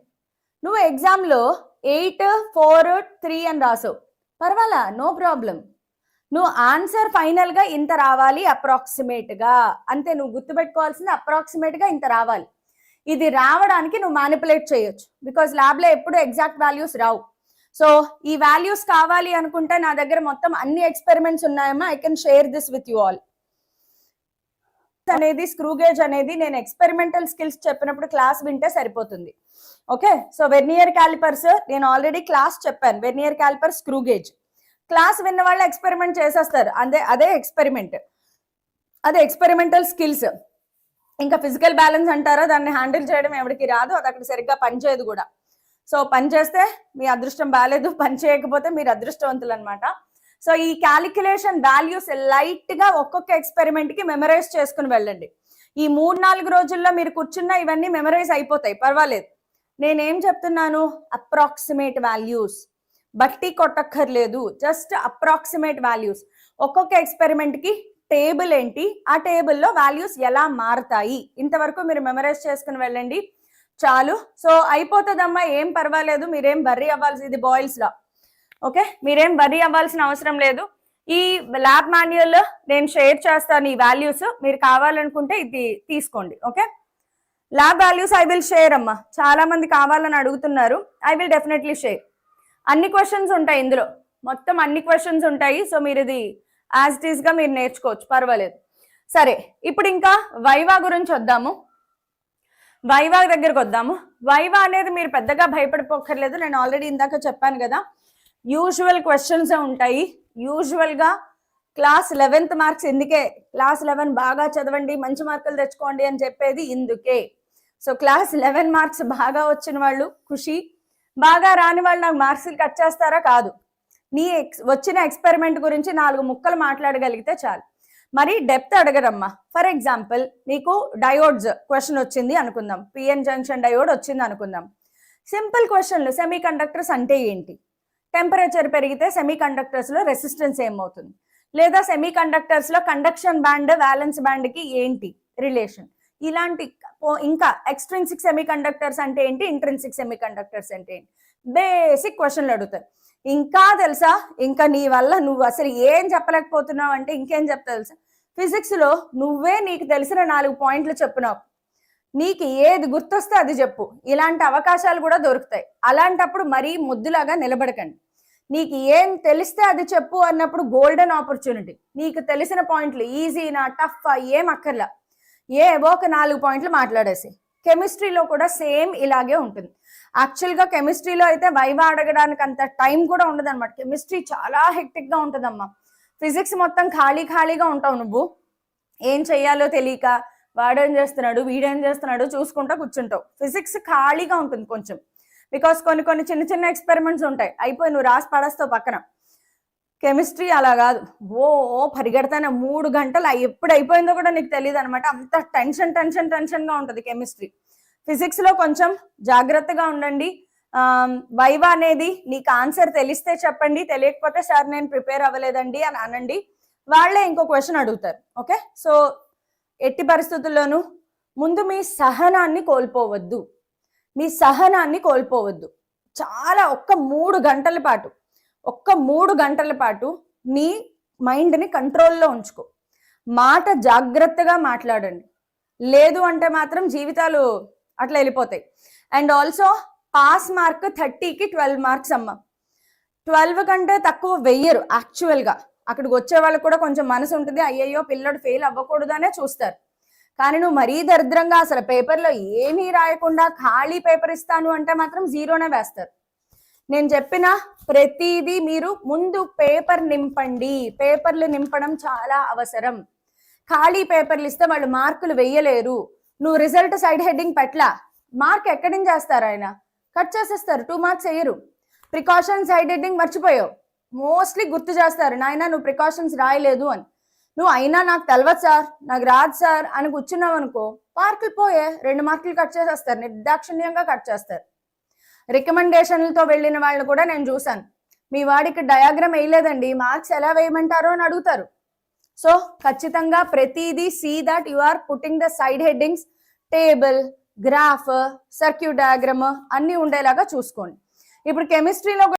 నువ్వు ఎగ్జామ్ లో 8 4 3 అని రాసావు, పర్వాలా, నో ప్రాబ్లం. నువ్వు ఆన్సర్ ఫైనల్ గా ఇంత రావాలి అప్రాక్సిమేట్ గా, అంతే. నువ్వు గుర్తుపెట్టుకోవాల్సింది అప్రాక్సిమేట్ గా ఇంత రావాలి. ఇది రావడానికి నువ్వు మ్యానిపులేట్ చేయొచ్చు, బికాస్ ల్యాబ్ లో ఎప్పుడు ఎగ్జాక్ట్ వాల్యూస్ రావు. సో ఈ వాల్యూస్ కావాలి అనుకుంటే నా దగ్గర మొత్తం అన్ని ఎక్స్పెరిమెంట్స్ ఉన్నాయమ్మా, I can share this with you all. అనేది స్క్రూ గేజ్ అనేది నేను ఎక్స్పెరిమెంటల్ స్కిల్స్ చెప్పినప్పుడు క్లాస్ వింటే సరిపోతుంది. ఓకే, సో వెర్నియర్ క్యాలిపర్స్ నేను ఆల్రెడీ క్లాస్ చెప్పాను, vernier calliper, screw gauge. Class విన్న వాళ్ళు ఎక్స్పెరిమెంట్ చేసేస్తారు, అదే ఎక్స్పెరిమెంటల్ స్కిల్స్. ఇంకా ఫిజికల్ బ్యాలెన్స్ అంటారా, దాన్ని హ్యాండిల్ చేయడం ఎవరికి రాదు, అది అక్కడ సరిగ్గా పనిచేయదు కూడా. సో పని చేస్తే మీ అదృష్టం బాగాలేదు, పని చేయకపోతే మీరు అదృష్టవంతులు అనమాట. సో ఈ క్యాలిక్యులేషన్ వాల్యూస్ లైట్ గా ఒక్కొక్క ఎక్స్పెరిమెంట్ కి మెమరైజ్ చేసుకుని వెళ్ళండి. ఈ 3-4 రోజుల్లో మీరు కూర్చున్న ఇవన్నీ మెమరైజ్ అయిపోతాయి, పర్వాలేదు. నేనేం చెప్తున్నాను, అప్రాక్సిమేట్ వాల్యూస్, బట్టి కొట్టక్కర్లేదు, జస్ట్ అప్రాక్సిమేట్ వాల్యూస్. ఒక్కొక్క ఎక్స్పెరిమెంట్ కి టేబుల్ ఏంటి, ఆ టేబుల్లో వాల్యూస్ ఎలా మారుతాయి, ఇంతవరకు మీరు మెమరైజ్ చేసుకుని వెళ్ళండి, చాలు. సో అయిపోతుందమ్మా, ఏం పర్వాలేదు, మీరేం వర్రీ అవ్వాల్సి, ఇది బాయిల్స్ లా. ఓకే, మీరేం వర్రీ అవ్వాల్సిన అవసరం లేదు. ఈ ల్యాబ్ మాన్యువల్ నేను షేర్ చేస్తాను, ఈ వాల్యూస్ మీరు కావాలనుకుంటే ఇది తీసుకోండి. Okay, lab values I will share అమ్మా, చాలా మంది కావాలని అడుగుతున్నారు, ఐ విల్ డెఫినెట్లీ షేర్. అన్ని క్వశ్చన్స్ ఉంటాయి ఇందులో, మొత్తం అన్ని క్వశ్చన్స్ ఉంటాయి. సో మీరు ఇది యాజ్ ఇట్ ఈస్ గా మీరు నేర్చుకోవచ్చు, పర్వాలేదు. సరే, ఇప్పుడు ఇంకా వైవా గురించి వద్దాము, వైవా దగ్గరకు వద్దాము. వైవా అనేది మీరు పెద్దగా భయపడిపోక్కర్లేదు, నేను ఆల్రెడీ ఇందాక చెప్పాను కదా, యూజువల్ క్వశ్చన్స్ ఉంటాయి. యూజువల్ గా క్లాస్ 11th మార్క్స్, ఎందుకే క్లాస్ 11 బాగా చదవండి, మంచి మార్కులు తెచ్చుకోండి అని చెప్పేది ఇందుకే. సో క్లాస్ 11 మార్క్స్ బాగా వచ్చిన వాళ్ళు ఖుషి, బాగా రాని వాళ్ళు నాకు మార్క్స్ కట్ చేస్తారా, కాదు. నీ వచ్చిన ఎక్స్పెరిమెంట్ గురించి 4 ముక్కలు మాట్లాడగలిగితే చాలు. మరి డెప్త్ అడగరమ్మా. ఫర్ ఎగ్జాంపుల్ నీకు డయోడ్స్ క్వశ్చన్ వచ్చింది అనుకుందాం, పిఎన్ జంక్షన్ డయోడ్ వచ్చింది అనుకుందాం. సింపుల్ క్వశ్చన్లు, సెమీ కండక్టర్స్ అంటే ఏంటి, టెంపరేచర్ పెరిగితే సెమీ కండక్టర్స్ లో రెసిస్టెన్స్ ఏమవుతుంది, లేదా సెమీ కండక్టర్స్ లో కండక్షన్ బ్యాండ్, వ్యాలెన్స్ బ్యాండ్ కి ఏంటి రిలేషన్, ఇలాంటి ఇంకా ఎక్స్ట్రిన్సిక్ సెమీ కండక్టర్స్ అంటే ఏంటి, ఇంట్రిన్సిక్ సెమీ కండక్టర్స్ అంటే ఏంటి, బేసిక్ క్వశ్చన్లు అడుగుతారు. ఇంకా తెలుసా, ఇంకా నీ వల్ల నువ్వు అసలు ఏం చెప్పలేకపోతున్నావు అంటే ఇంకేం చెప్తా తెలుసా, ఫిజిక్స్ లో నువ్వే నీకు తెలిసిన 4 పాయింట్లు చెప్పినావు, నీకు ఏది గుర్తొస్తే అది చెప్పు. ఇలాంటి అవకాశాలు కూడా దొరుకుతాయి. అలాంటప్పుడు మరీ ముద్దులాగా నిలబడకండి. నీకు ఏం తెలిస్తే అది చెప్పు అన్నప్పుడు గోల్డెన్ ఆపర్చునిటీ. నీకు తెలిసిన పాయింట్లు ఈజీనా టఫ్ ఏం అక్కర్లా, ఏవో ఒక 4 పాయింట్లు మాట్లాడేసి. కెమిస్ట్రీలో కూడా సేమ్ ఇలాగే ఉంటుంది. యాక్చువల్గా కెమిస్ట్రీలో అయితే వైవా అడగడానికి అంత టైం కూడా ఉండదు అనమాట. కెమిస్ట్రీ చాలా హెక్టిక్ గా ఉంటుందమ్మా. ఫిజిక్స్ మొత్తం ఖాళీగా ఉంటావు, నువ్వు ఏం చెయ్యాలో తెలియక వాడేం చేస్తున్నాడు వీడేం చేస్తున్నాడు చూసుకుంటా కూర్చుంటావు. ఫిజిక్స్ ఖాళీగా ఉంటుంది కొంచెం, బికాస్ కొన్ని చిన్న ఎక్స్పెరిమెంట్స్ ఉంటాయి, అయిపోయి నువ్వు రాసి పడేస్తావు పక్కన. కెమిస్ట్రీ అలా కాదు, ఓ పరిగెడతానే 3 గంటలు ఎప్పుడు అయిపోయిందో కూడా నీకు తెలియదు అనమాట. అంత టెన్షన్ గా ఉంటుంది కెమిస్ట్రీ. ఫిజిక్స్ లో కొంచెం జాగ్రత్తగా ఉండండి. వైవా అనేది నీకు ఆన్సర్ తెలిస్తే చెప్పండి, తెలియకపోతే సార్ నేను ప్రిపేర్ అవ్వలేదండి అని అనండి, వాళ్ళే ఇంకో క్వశ్చన్ అడుగుతారు. ఓకే, సో ఎట్టి పరిస్థితుల్లోనూ ముందు మీ సహనాన్ని కోల్పోవద్దు. చాలా ఒక్క 3 గంటల పాటు నీ మైండ్ని కంట్రోల్లో ఉంచుకో. మాట జాగ్రత్తగా మాట్లాడండి, లేదు అంటే మాత్రం జీవితాలు అట్లా వెళ్ళిపోతాయి. అండ్ ఆల్సో పాస్ మార్క్ 30కి 12 మార్క్స్ అమ్మ. 12 కంటే తక్కువ వెయ్యరు యాక్చువల్గా. అక్కడికి వచ్చే వాళ్ళకి కూడా కొంచెం మనసు ఉంటుంది, అయ్యయ్యో పిల్లడు ఫెయిల్ అవ్వకూడదు అనే చూస్తారు. కానీ నువ్వు మరీ దరిద్రంగా అసలు పేపర్లో ఏమీ రాయకుండా ఖాళీ పేపర్ ఇస్తాను అంటే మాత్రం 0నే వేస్తారు. నేను చెప్పిన ప్రతిదీ మీరు ముందు పేపర్ నింపండి. పేపర్లు నింపడం చాలా అవసరం. ఖాళీ పేపర్లు ఇస్తే వాళ్ళు మార్కులు వెయ్యలేరు. నువ్వు రిజల్ట్ సైడ్ హెడ్డింగ్ పెట్లా, మార్క్ ఎక్కడి నుంచి చేస్తారు, ఆయన కట్ చేసేస్తారు, 2 మార్క్స్ వేయరు. ప్రికాషన్ సైడ్ హెడ్డింగ్ మర్చిపోయావు, మోస్ట్లీ గుర్తు చేస్తారు, నాయన నువ్వు ప్రికాషన్స్ రాయలేదు అని. నువ్వు అయినా నాకు తెలియదు సార్, నాకు రాదు సార్ అని కూర్చున్నావు అనుకో, మార్కులు పోయే 2 మార్కులు కట్ చేసేస్తారు, నిర్దాక్షిణ్యంగా కట్ చేస్తారు. రికమెండేషన్లతో వెళ్ళిన వాళ్ళు కూడా నేను చూసాను, మీ వాడికి డయాగ్రామ్ వేయలేదండి మార్క్స్ ఎలా వేయమంటారో అని అడుగుతారు. సో ఖచ్చితంగా ప్రతిదీ see that you are putting the side headings, table, graph, circuit diagram అన్ని ఉండేలాగా చూసుకోండి. ఇప్పుడు కెమిస్ట్రీలో